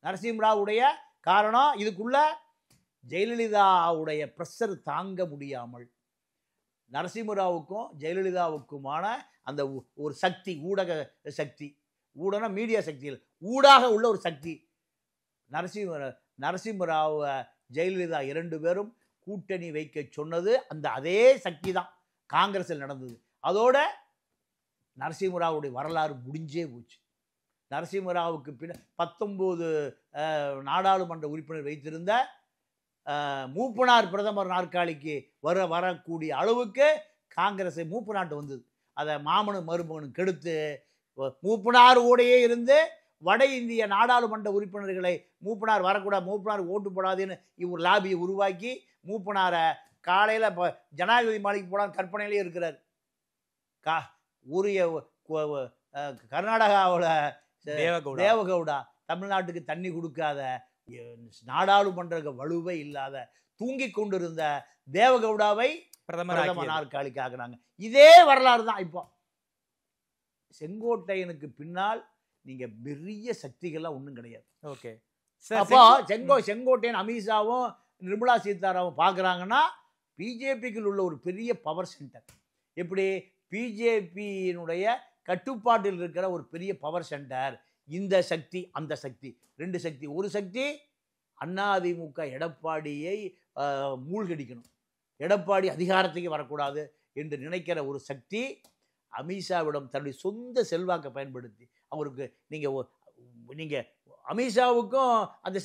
நரசிம்மராவுடைய காரணம், இதுக்குள்ள ஜெயலலிதாவுடைய ப்ரெஷர் தாங்க முடியாமல் நரசிம்மராவுக்கும் ஜெயலலிதாவுக்குமான அந்த ஒரு சக்தி, ஊடக சக்தி, ஊடக மீடியா சக்தியில் ஊடாக உள்ள ஒரு சக்தி, நரசிம்மராவ ஜெயலலிதா 2 பேரும் கூட்டணி வைக்க சொன்னது அந்த அதே சக்தி தான் காங்கிரஸில் நடந்தது. அதோட நரசிம்மராவுடைய வரலாறு முடிஞ்சே போச்சு. நரசிம்மராவுக்கு பின்ன 19 நாடாளுமன்ற உறுப்பினர் வைத்திருந்த மூப்பனார் பிரதமர் நாற்காலிக்கு வரக்கூடிய அளவுக்கு காங்கிரஸ் மூப்பனாட்டு வந்தது. அதை மாமனும் மருமகனும் கெடுத்து மூப்பனார் ஓடையே இருந்து வட இந்திய நாடாளுமன்ற உறுப்பினர்களை மூப்பனார் வரக்கூடாது, மூப்பனார் ஓட்டு போடாதுன்னு இவர் லாபியை உருவாக்கி மூப்பனாரை காலையில் இப்போ ஜனாதிபதி மாளிகை போடான்னு கற்பனையிலே இருக்கிறார். உரிய கர்நாடகாவில் தேவகவுடா, தமிழ்நாட்டுக்கு தண்ணி கொடுக்காத, நாடாளுமன்ற வலுவை இல்லாத, தூங்கி கொண்டிருந்த தேவகவுடாவை பிரதமர் நாற்காலிக்கு ஆக்குறாங்க. இதே வரலாறு தான். இப்போ செங்கோட்டையனுக்கு பின்னால் நீங்க பெரிய சக்திகள்லாம் ஒன்றும் கிடையாது. ஓகே, அப்போ செங்கோட்டையன் அமித்ஷாவும் நிர்மலா சீதாராமன் பார்க்குறாங்கன்னா, பிஜேபிக்குள் உள்ள ஒரு பெரிய பவர் சென்டர். எப்படி? பிஜேபியினுடைய கட்டுப்பாட்டில் இருக்கிற ஒரு பெரிய பவர் சென்டர். இந்த சக்தி, அந்த சக்தி, 2 சக்தி. ஒரு சக்தி அதிமுக எடப்பாடியை மூழ்கடிக்கணும், எடப்பாடி அதிகாரத்துக்கு வரக்கூடாது என்று நினைக்கிற ஒரு சக்தி அமித்ஷாவிடம் தன்னுடைய சொந்த செல்வாக்கை பயன்படுத்தி அவருக்கு நீங்க அமித்ஷாவுக்கும் அந்த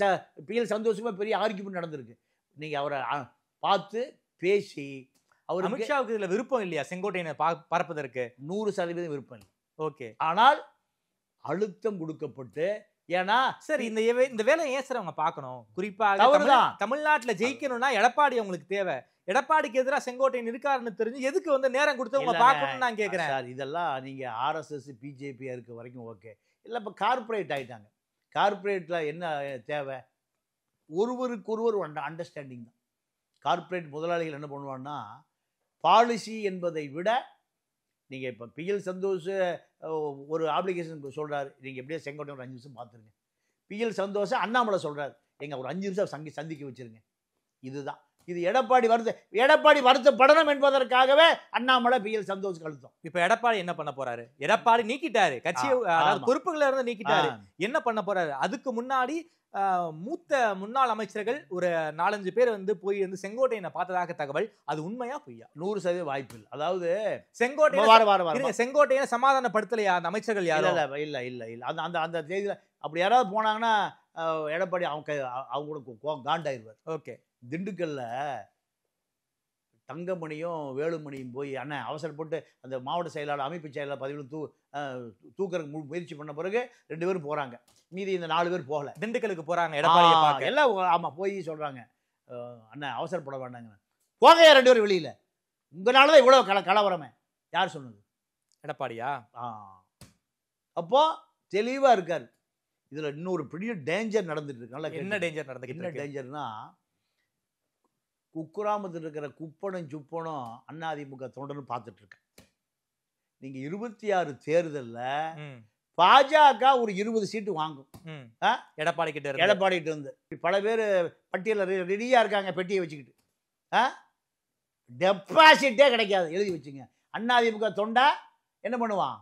பிஎல் சந்தோஷமா பெரிய ஆர்கியூமெண்ட் நடந்திருக்கு. நீங்க அவரை பார்த்து பேசி, அவர் அமித்ஷாவுக்கு இதுல விருப்பம் இல்லையா செங்கோட்டையனை பரப்பதற்கு? 100% விருப்பம் இல்லை. ஓகே, ஆனால் அழுத்தம் கொடுக்கப்பட்டு, ஏன்னா சரி இந்த வேலையை ஏன் சார் அவங்க பார்க்கணும்? குறிப்பாக தமிழ்நாட்டுல ஜெயிக்கணும்னா எடப்பாடி அவங்களுக்கு தேவை. எடப்பாடிக்கு எதிராக செங்கோட்டையன் இருக்காருன்னு தெரிஞ்சு எதுக்கு நேரம் கொடுத்து அவங்க பார்க்கணும்னு நான் கேட்கிறேன். சார், இதெல்லாம் நீங்க ஆர்எஸ்எஸ் பிஜேபியா இருக்க வரைக்கும் ஓகே. இல்லை, இப்போ கார்பரேட் ஆயிட்டாங்க. கார்பரேட்ல என்ன தேவை? ஒருவருக்கு ஒருவர் அண்டர்ஸ்டாண்டிங் தான். கார்பரேட் முதலாளிகள் என்ன பண்ணுவான்னா, பாலிசி என்பதை விட நீங்கள் இப்போ பிஎல் சந்தோஷ் ஒரு அப்ளிகேஷன் சொல்கிறாரு, நீங்கள் எப்படியே செங்கோட்டை ஒரு 5 நிமிஷம் பார்த்துருங்க. பிஎல் சந்தோஷ் அண்ணாமலை சொல்கிறார், எங்கள் ஒரு 5 நிமிஷம் சந்திக்க வச்சுருங்க. இதுதான் இது. எடப்பாடி வருத்தப்படணும் என்பதற்காகவே அண்ணாமலை பிஎல் சந்தோஷ் கழுத்தம். இப்போ எடப்பாடி என்ன பண்ண போறாரு? எடப்பாடி நீக்கிட்டாரு, கட்சியை பொறுப்புகளை இருந்து நீக்கிட்டாரு. என்ன பண்ண போறாரு? அதுக்கு முன்னாடி மூத்த முன்னாள் அமைச்சர்கள் ஒரு 4-5 பேர் போய் செங்கோட்டையனை பார்த்ததாக தகவல். அது உண்மையா பொய்யா? 100% வாய்ப்பு இல்லை. அதாவது செங்கோட்டையனை சமாதானப்படுத்தலையா அந்த அமைச்சர்கள் யாரும்? இல்ல இல்ல இல்ல அந்த அந்த தேதியில அப்படி யாராவது போனாங்கன்னா எடப்பாடி அவங்க காண்டாயிருவார். ஓகே, திண்டுக்கல்ல தங்கமணியும் வேலுமணியும் போய் அண்ணன் அவசரப்பட்டு அந்த மாவட்ட செயலாளர், அமைப்பு செயலாளர் பதவியில் தூக்கறதுக்கு முயற்சி பண்ண பிறகு 2 பேரும் போறாங்க. மீதி இந்த 4 பேர் போகல, திண்டுக்கலுக்கு போறாங்க. எடப்பாடி எல்லாம் ஆமா போய் சொல்றாங்க, அண்ணன் அவசரப்பட வேண்டாங்க, போங்க 2 பேரும் வெளியில, உங்களாலதான் இவ்வளவு கலவரமே. யார் சொன்னது? எடப்பாடியா? அப்போ தெளிவா இருக்காரு. இதுல இன்னொரு பெரிய டேஞ்சர் நடந்துட்டு இருக்கு. என்ன டேஞ்சர் நடந்துட்டு? என்ன டேஞ்சர்னா, குக்கிராமத்தில் இருக்கிற குப்பனும் சுப்பனும் அதிமுக தொண்டர்னு பார்த்துட்டு இருக்கேன். நீங்க 26 தேர்தல்ல பாஜக ஒரு 20 சீட்டு வாங்கும். எடப்பாடி கிட்ட இருந்து பல பேர் பட்டியலில் ரெடியா இருக்காங்க பெட்டியை வச்சுக்கிட்டு. டெபாசிட்டே கிடைக்காது, எழுதி வச்சுங்க. அதிமுக தொண்டை என்ன பண்ணுவான்?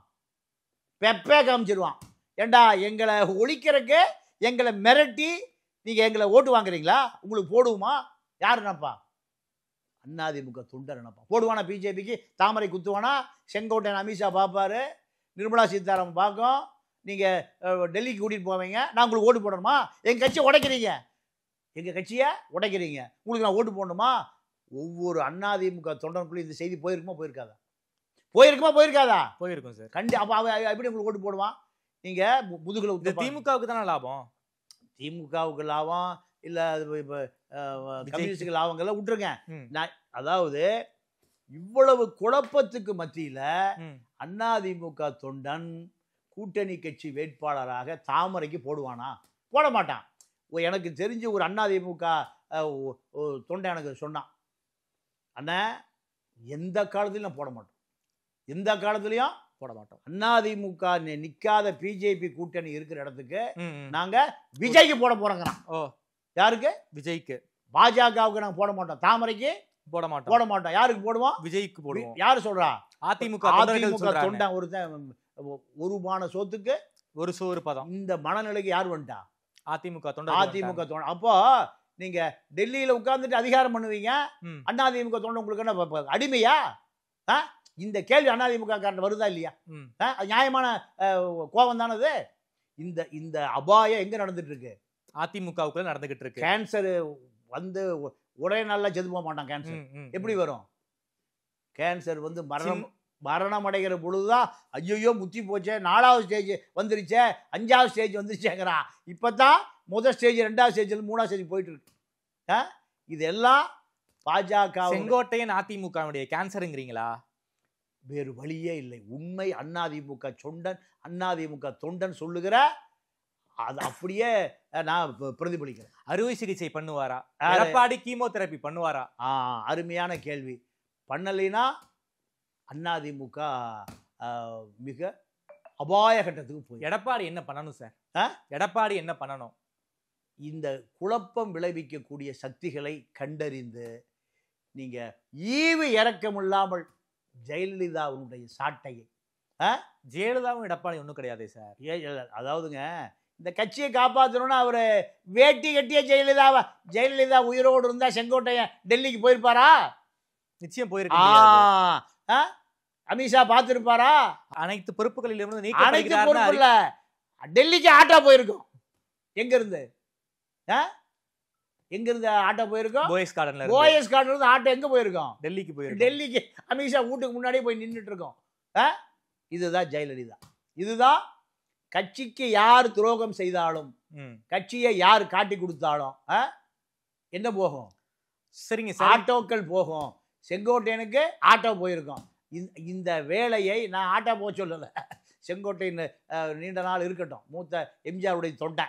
பெப்பே காமிச்சிருவான். ஏண்டா எங்களை ஒழிக்கிறதுக்கு எங்களை மிரட்டி நீங்க எங்களை ஓட்டு வாங்குறீங்களா? உங்களுக்கு போடுவோமா? யார் நினைப்பா? அதிமுக தொண்டர் நினைப்பா. போடுவானா? பிஜேபிக்கு தாமரை குத்துவானா? செங்கோட்டையன் அமித்ஷா பார்ப்பாரு, நிர்மலா சீதாராமன் பார்க்கும். நீங்கள் டெல்லிக்கு கூட்டிகிட்டு போவீங்க, நான் உங்களுக்கு ஓட்டு போடணுமா? எங்கள் கட்சியை உடைக்கிறீங்க, எங்கள் கட்சியை உடைக்கிறீங்க, உங்களுக்கு நான் ஓட்டு போடணுமா? ஒவ்வொரு அதிமுக தொண்டனுக்குள்ளே இந்த செய்தி போயிருக்குமா போயிருக்காதா? போயிருக்கும் சார். அப்போ அவன் எப்படி உங்களுக்கு ஓட்டு போடுவான்? நீங்கள் முதுகில் திமுகவுக்கு தானே லாபம். திமுகவுக்கு லாபம் இல்லை, இப்போ கம்யூனிஸ்டுக்கு லாபங்கள்லாம் விட்டுருங்க. அதாவது இவ்வளவு குழப்பத்துக்கு மத்தியில் அதிமுக தொண்டன் கூட்டணி கட்சி வேட்பாளராக தாமரைக்கு போடுவானா? போட மாட்டான். எனக்கு தெரிஞ்ச ஒரு அதிமுக தொண்டை எனக்கு சொன்னான், அண்ணா எந்த காலத்துலையும் நான் போட மாட்டோம், எந்த காலத்துலையும் போட மாட்டோம். அதிமுக நிக்காத பிஜேபி கூட்டணி இருக்கிற இடத்துக்கு நாங்க விஜய்க்கு போட போறோங்கிறான். யாருக்கு? விஜய்க்கு. பாஜகவுக்கு நாங்க போட மாட்டோம், தாமரைக்கு போட மாட்டோம். யாருக்கு போடுவோம்? விஜய்க்கு போடுவோம். யாரு சொல்றா? அதிமுக தொண்டை. ஒரு மான சோத்துக்கு ஒரு சோறு பதம். இந்த மனநிலைக்கு யார் வந்துட்டா? அதிமுக தொண்டை. அப்போ நீங்க டெல்லியில உட்கார்ந்துட்டு அதிகாரம் பண்ணுவீங்க, அதிமுக தொண்டை உங்களுக்கு என்ன அடிமையா? இந்த கேள்வி அதிமுக காரன் வருதா இல்லையா? நியாயமான கோபம் தானது. இந்த அபாயம் எங்க நடந்துட்டு இருக்கு? அதிமுகவுக்குள்ள நடந்துகிட்டு இருக்கு. கேன்சர் வந்து ஒரே நாள்ல செத்து போக மாட்டான். கேன்சர் எப்படி வரும்? கேன்சர் வந்து மரணம் அடைகிற பொழுதுதான் ஐயோ முத்தி போச்சே, 4வது ஸ்டேஜ் வந்துருச்சே, 5வது ஸ்டேஜ் வந்துருச்சேங்கிறான். இப்பதான் முதல் ஸ்டேஜ், 2வது ஸ்டேஜ், 3வது ஸ்டேஜ் போயிட்டு இருக்கு. இதெல்லாம் பாஜக. செங்கோட்டையன் அதிமுகவுடைய கேன்சருங்கிறீங்களா? வேறு வழியே இல்லை. உண்மை அதிமுக தொண்டன் சொல்லுகிற அது அப்படியே நான் பிரதிபலிக்கிறேன். அறுவை சிகிச்சை பண்ணுவாரா? எடப்பாடி கீமோதெரபி பண்ணுவாரா? அருமையான கேள்வி. பண்ணலைன்னா அதிமுக மிக அபாய கட்டத்துக்கு போய். எடப்பாடி என்ன பண்ணணும் சார்? எடப்பாடி என்ன பண்ணணும்? இந்த குழப்பம் விளைவிக்கக்கூடிய சக்திகளை கண்டறிந்து நீங்க ஈவு இறக்கம் இல்லாமல் ஜெயலலிதாவுடைய சாட்டையை, ஜெயலலிதாவும் எடப்பாடி ஒன்றும் கிடையாது சார். அதாவதுங்க, இந்த கட்சியை காப்பாற்றணும்னா அவரு வேட்டி கட்டிய ஜெயலலிதா உயிரோடு இருந்தா செங்கோட்டையன் டெல்லிக்கு போயிருப்பாரா? நிச்சயம் போயிருக்க. அமித்ஷா பார்த்திருப்பாரா? அனைத்து பொறுப்புகளிலும் அனைத்து பொறுப்பு இல்ல, டெல்லிக்கு ஆட்டோ போயிருக்கும். எங்க இருந்து ஆட்டோ போயிருக்கோம்? போயஸ் கார்டன்ல இருந்து ஆட்டோ எங்க போயிருக்கோம்? டெல்லிக்கு போயிருக்கோம். டெல்லிக்கு அமித்ஷா வீட்டுக்கு முன்னாடியே போய் நின்றுட்டு இருக்கோம். இதுதான் ஜெயலலிதா. இதுதான் கட்சிக்கு யார் துரோகம் செய்தாலும், கட்சியை யார் காட்டி கொடுத்தாலும் என்ன போகும்? சரிங்க, ஆட்டோக்கள் போகும். செங்கோட்டையனுக்கு ஆட்டோ போயிருக்கோம். இந்த வேலையை நான் ஆட்டோ போக சொல்லலை, செங்கோட்டையன் நீண்ட நாள் இருக்கட்டும், மூத்த எம்ஜிஆருடைய தொண்டை.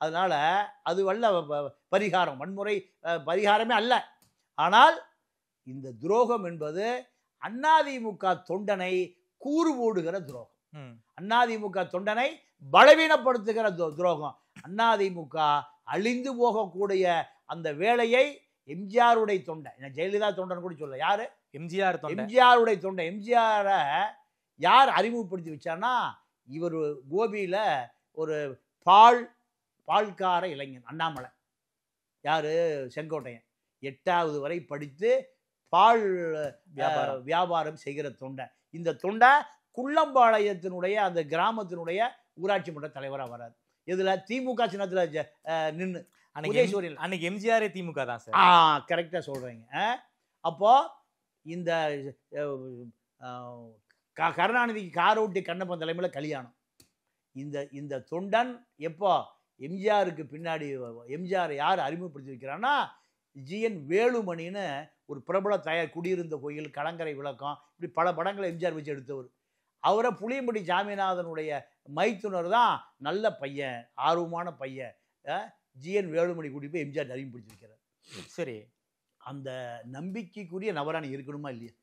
அதனால அது வல்ல பரிகாரம், வன்முறை பரிகாரமே அல்ல. ஆனால் இந்த துரோகம் என்பது அதிமுக தொண்டனை கூறு போடுகிற துரோகம், அதிமுக தொண்டனை பலவீனப்படுத்துகிற துரோகம். அதிமுக அழிந்து போகக்கூடிய அந்த வேலையை எம்ஜிஆருடைய தொண்டை, ஜெயலலிதா தொண்டன் கூட சொல்ல, யாரு? எம்ஜிஆருடைய தொண்டை. எம்ஜிஆரை யார் அறிமுகப்படுத்தி வச்சார்னா, இவர் கோபியில ஒரு பால்கார இளைஞன் அண்ணாமலை. யாரு? செங்கோட்டையன். 8வது வரை படித்து பால் வியாபாரம் செய்கிற தொண்டை. இந்த தொண்டை குள்ளம்பாளையத்தினுடைய அந்த கிராமத்தினுடைய ஊராட்சி மன்ற தலைவராக வராது. இதுல திமுக சின்னத்துல நின்று அன்னைக்கு எம்ஜிஆர் திமுக தான் சார். கரெக்டா சொல்றீங்க. அப்போ இந்த கருணாநிதிக்கு காரோட்டி கண்ணப்பன் தலைமையில கல்யாணம். இந்த தொண்டன் எப்போ எம்ஜிஆருக்கு பின்னாடி எம்ஜிஆர் யார் அறிமுகப்படுத்தி வைக்கிறான்னா, ஜிஎன் வேலுமணின்னு ஒரு பிரபல குடியிருந்த கோயில், கலங்கரை விளக்கம், இப்படி பல படங்களை எம்ஜிஆர் வச்சு எடுத்தவர். அவரை புளியம்படி சாமிநாதனுடைய மைத்துனர் தான் நல்ல பையன், ஆர்வமான பையன், ஜிஎன் வேலுமணி கூட்டி போய் எம்ஜிஆர் அறிமுகப்படுத்தி வைக்கிறார். சரி, அந்த நம்பிக்கைக்குரிய நபராணி இருக்கணுமா இல்லையா?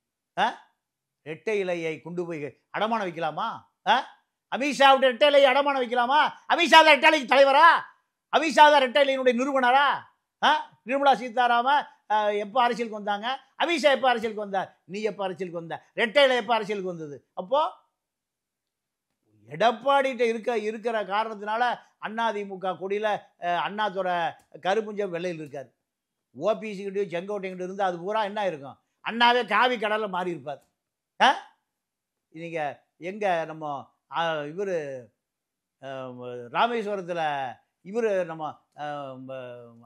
ரெட்டை இலையை கொண்டு போய் அடமானம் வைக்கலாமா? அமித்ஷாவுடைய ரெட்டை இலையை அடமானம் வைக்கலாமா? அமித்ஷா தான் ரெட்டை இலைக்கு தலைவரா? அமித்ஷா தான் ரெட்டை இலையினுடைய நிறுவனரா? நிர்மலா சீதாராமன் எப்போ அரசியலுக்கு வந்தாங்க? அமித்ஷா எப்போ அரசியலுக்கு வந்தார்? நீ எப்போ அரசியலுக்கு வந்த? ரெட்டை இலை எப்போ அரசியலுக்கு வந்தது? அப்போ எடப்பாடிகிட்ட இருக்கிற காரணத்தினால அதிமுக கொடியில் அண்ணாதுரை கருப்புஞ்சம் வெள்ளையில் இருக்கார். ஓபிசிக்கிட்டையும் செங்கோட்டைங்கிட்ட இருந்து அது பூரா என்ன இருக்கும்? அண்ணாவே காவி கடலில் மாறி இருப்பார். நீங்கள் எங்கே நம்ம இவர் ராமேஸ்வரத்தில் இவர் நம்ம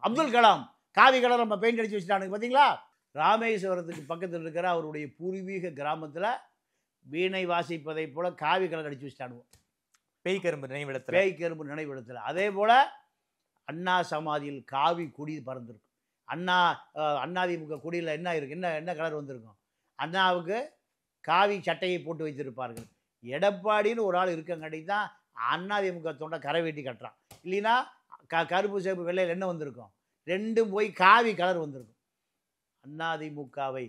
அப்துல் கலாம் காவி கடல் நம்ம பெயிண்ட் அடிச்சு வச்சுட்டானுங்க பார்த்தீங்களா? ராமேஸ்வரத்துக்கு பக்கத்தில் இருக்கிற அவருடைய பூர்வீக கிராமத்தில் வீணை வாசிப்பதை போல காவி கலர் அடிச்சு வச்சுட்டானுவோம். பேய்கரும்பு நினைவிடத்தில் அதே போல அண்ணா சமாதியில் காவி கொடி பறந்துருக்கும். அதிமுக கொடியில் என்ன இருக்கு? என்ன கலர் வந்திருக்கும்? அண்ணாவுக்கு காவி சட்டையை போட்டு வைத்திருப்பார்கள். எடப்பாடின்னு ஒரு ஆள் இருக்கங்காட்டி தான் அதிமுக தொண்டை கரை வெட்டி கட்டுறான். இல்லைன்னா கருப்பு சேப்பு வெள்ளையில் என்ன வந்திருக்கும்? ரெண்டும் போய் காவி கலர் வந்திருக்கும். அதிமுகவை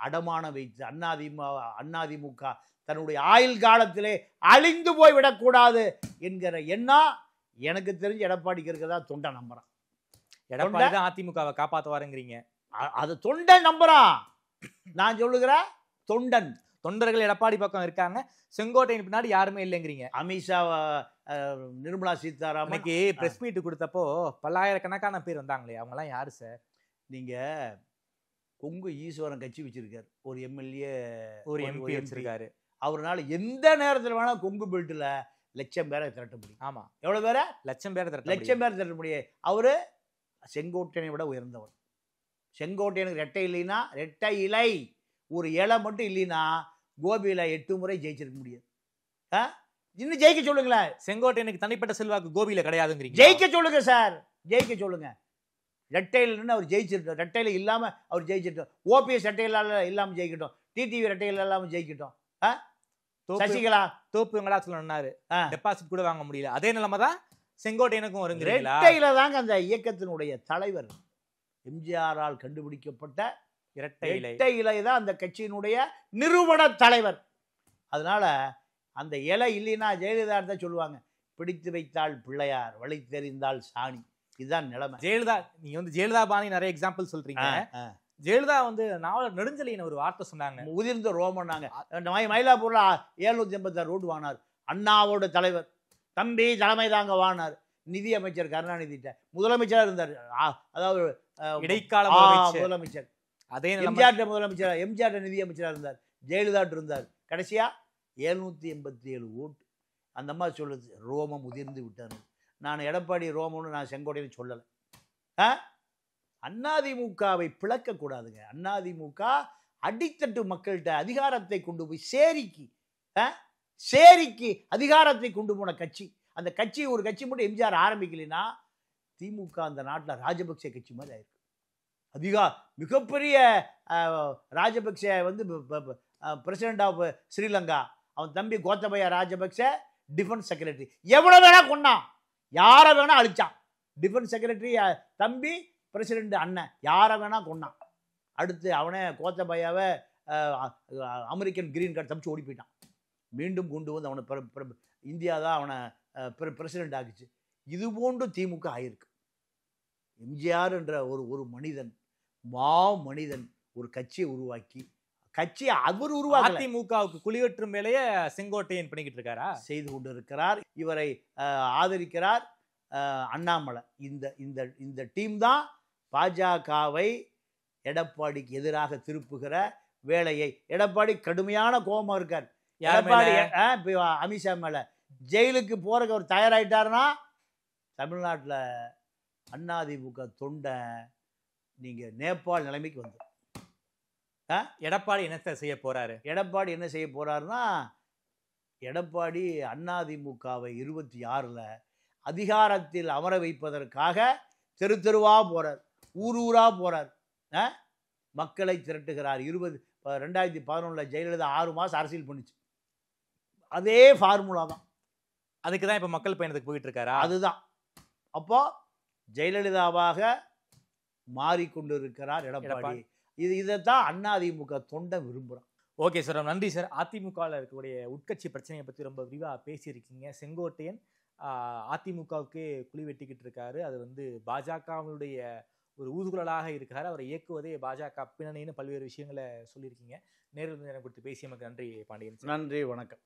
அடமான வைத்து அதிமுக தன்னுடைய ஆயுள் காலத்திலே அழிந்து போய் விடக்கூடாது என்கிற எண்ணம் எனக்கு தெரிஞ்சு எடப்பாடிக்கு இருக்கதா தொண்டை நம்புறான். எடப்பாடி தான் அதிமுகவை காப்பாற்றுவாருங்கிறீங்க. அது தொண்டை நம்புறான். நான் சொல்லுகிறேன் தொண்டர்கள் எடப்பாடி பக்கம் இருக்காங்க, செங்கோட்டையின் பின்னாடி யாருமே இல்லைங்கிறீங்க. அமித்ஷா நிர்மலா சீதாராமன் பிரஸ் மீட் கொடுத்தப்போ பல்லாயிரக்கணக்கான பேர் வந்தாங்களே, அவங்கலாம் யாரு சார்? நீங்க கொங்கு ஈஸ்வரன் கட்சி வச்சிருக்காரு, ஒரு எம்எல்ஏ ஒரு எம்பி வச்சிருக்காரு. அவரால் எந்த நேரத்தில் வேணா கொங்கு பெல்ட்டில் லட்சம் பேரை திரட்ட முடியும். ஆமா, எவ்வளவு பேரை? லட்சம் பேரை திரட்ட முடியும். அவரு செங்கோட்டையனை விட உயர்ந்தவர். செங்கோட்டையனுக்கு ரெட்டை இல்லைன்னா, ரெட்டை இலை ஒரு இலை மட்டும் இல்லைன்னா கோபியில 8 முறை ஜெயிச்சிருக்க முடியாது. இன்னும் ஜெயிக்க சொல்லுங்களேன். செங்கோட்டையனுக்கு தனிப்பட்ட செல்வாக்கு கோபியில கிடையாதுங்கிறீங்க. ஜெயிக்க சொல்லுங்க சார், ஜெயிக்க சொல்லுங்க. ரெட்டையில அவர் ஜெயிச்சிருக்கோம், ரெட்டையில இல்லாம அவர் ஜெயிச்சிட்டோம். ஓபிஎஸ் ரெட்டையில இல்லாம ஜெயிக்கட்டும், டிடிவி ரெட்டையில இல்லாம ஜெயிக்கட்டும். சசிகலா தோப்பு எங்கடா சொல்லணும்னாரு, டெபாசிட் கூட வாங்க முடியல. அதே நிலைமை தான் செங்கோட்டையனுக்கும் வருங்க. ரெட்டையில தாங்க அந்த இயக்கத்தினுடைய தலைவர் எம்ஜிஆரால் கண்டுபிடிக்கப்பட்ட இரட்டை இலை தான் அந்த கட்சியினுடைய நிறுவன தலைவர். அதனால அந்த இலை இல்லைன்னா ஜெயலலிதா தான் சொல்லுவாங்க, பிடித்து வைத்தால் பிள்ளையார், வழி தெரிந்தால் சாணி. இதுதான் நிலைமை. ஜெயலலிதா, நீங்க ஜெயலலிதா பாணி நிறைய எக்ஸாம்பிள் சொல்றீங்க. ஜெயலலிதா நாவலர் நெடுஞ்செழியன் ஒரு வார்த்தை சொன்னாங்க, உதிர்ந்த ரோமன். மயிலாப்பூர்ல 786 ரோடு வாங்கினார். அண்ணாவோட தலைவர் தம்பி தலைமை தாங்க வாங்கினார். நிதி அமைச்சர் கருணாநிதிட்ட முதலமைச்சராக இருந்தார். அதாவது இடைக்கால முதலமைச்சர். அதே எம்ஜிஆர் நிதி அமைச்சராக இருந்தார், ஜெயலலிதா இருந்தார். கடைசியா 787 ஓட்டு. அந்த அம்மா சொல்லுது, ரோமம் உதிர்ந்து விட்டார். நான் எடப்பாடி ரோமம்னு நான் செங்கோட்டையில் சொல்லலை. அதிமுகவை பிளக்கக்கூடாதுங்க. அதிமுக அடித்தட்டு மக்கள்கிட்ட அதிகாரத்தை கொண்டு போய் சேரிக்கு அதிகாரத்தை கொண்டு போன கட்சி. அந்த கட்சி ஒரு கட்சி மட்டும் எம்ஜிஆர் ஆரம்பிக்கலைன்னா திமுக அந்த நாட்டில் ராஜபக்சே கட்சி மாதிரி ஆயிருக்கு. மிகப்பெரிய ராஜபக்சே பிரசிடென்ட் ஆஃப் ஸ்ரீலங்கா, அவன் தம்பி கோத்தபய ராஜபக்சே டிஃபென்ஸ் செக்ரட்டரி. எவ்வளவு வேணா கொண்டான், யாரை வேணா அழிச்சான். டிஃபென்ஸ் செக்ரட்டரி தம்பி, பிரசிடென்ட் அண்ணன், யாரை வேணா கொண்டான். அடுத்து அவனே கோத்தபயாவை அமெரிக்கன் கிரீன் கார்டு தப்பிச்சு ஓடி போயிட்டான். மீண்டும் கொண்டு வந்து அவனை இந்தியா தான் அவனை பிரசிடென்ட் ஆகிச்சு. இது போன்று திமுக ஆயிருக்கு. எம்ஜிஆர் என்ற ஒரு மனிதன், மனிதன் ஒரு கட்சியை உருவாக்கி, கட்சியை அவர் உருவாக்கி அதிமுகவுக்கு குளியேற்றும் வேலையை செங்கோட்டையன் பண்ணிக்கிட்டு இருக்காரா, செய்து கொண்டு இருக்கிறார். இவரை ஆதரிக்கிறார் அண்ணாமலை. இந்த டீம் தான் பாஜகவை எடப்பாடிக்கு எதிராக திருப்புகிற வேலையை. எடப்பாடி கடுமையான கோபமா இருக்கார். எடப்பாடி அமித்ஷா மேல ஜெயிலுக்கு போறதுக்கு அவர் தயாராயிட்டாருன்னா தமிழ்நாட்டில் அதிமுக தொண்டை நீங்க நேபாள் நிலைமைக்கு வந்து எடப்பாடி என்ன செய்ய போறாரு? எடப்பாடி என்ன செய்ய போறாருன்னா, எடப்பாடி அதிமுகவை 26ல் அதிகாரத்தில் அமர வைப்பதற்காக தெரு தெருவா போறார், ஊரா போறார், மக்களை திரட்டுகிறார். 2011 ஜெயலலிதா 6 மாசம் அரசியல் பண்ணிச்சு. அதே ஃபார்முலா தான். அதுக்கு தான் இப்ப மக்கள் பயணத்துக்கு போயிட்டு இருக்காரா? அதுதான். அப்போ ஜெயலலிதாவாக மாறிக்கொண்டிருக்கிறார் எடப்பாடி. இதைத்தான் அதிமுக தொண்டை விரும்புகிறான். ஓகே சார், நன்றி சார். அதிமுகவில் இருக்கக்கூடிய உட்கட்சி பிரச்சனையை பற்றி ரொம்ப விரிவாக பேசியிருக்கீங்க. செங்கோட்டையன் அதிமுகவுக்கு குழி வெட்டிக்கிட்டு இருக்காரு. அது வந்து பாஜகவினுடைய ஒரு ஊதுகுழலாக இருக்காரு. அவரை இயக்குவதே பாஜக பின்னணின்னு பல்வேறு விஷயங்களை சொல்லியிருக்கீங்க. நேரில் நேரம் கொடுத்து பேசியமைக்கு நன்றி பாண்டியன். நன்றி, வணக்கம்.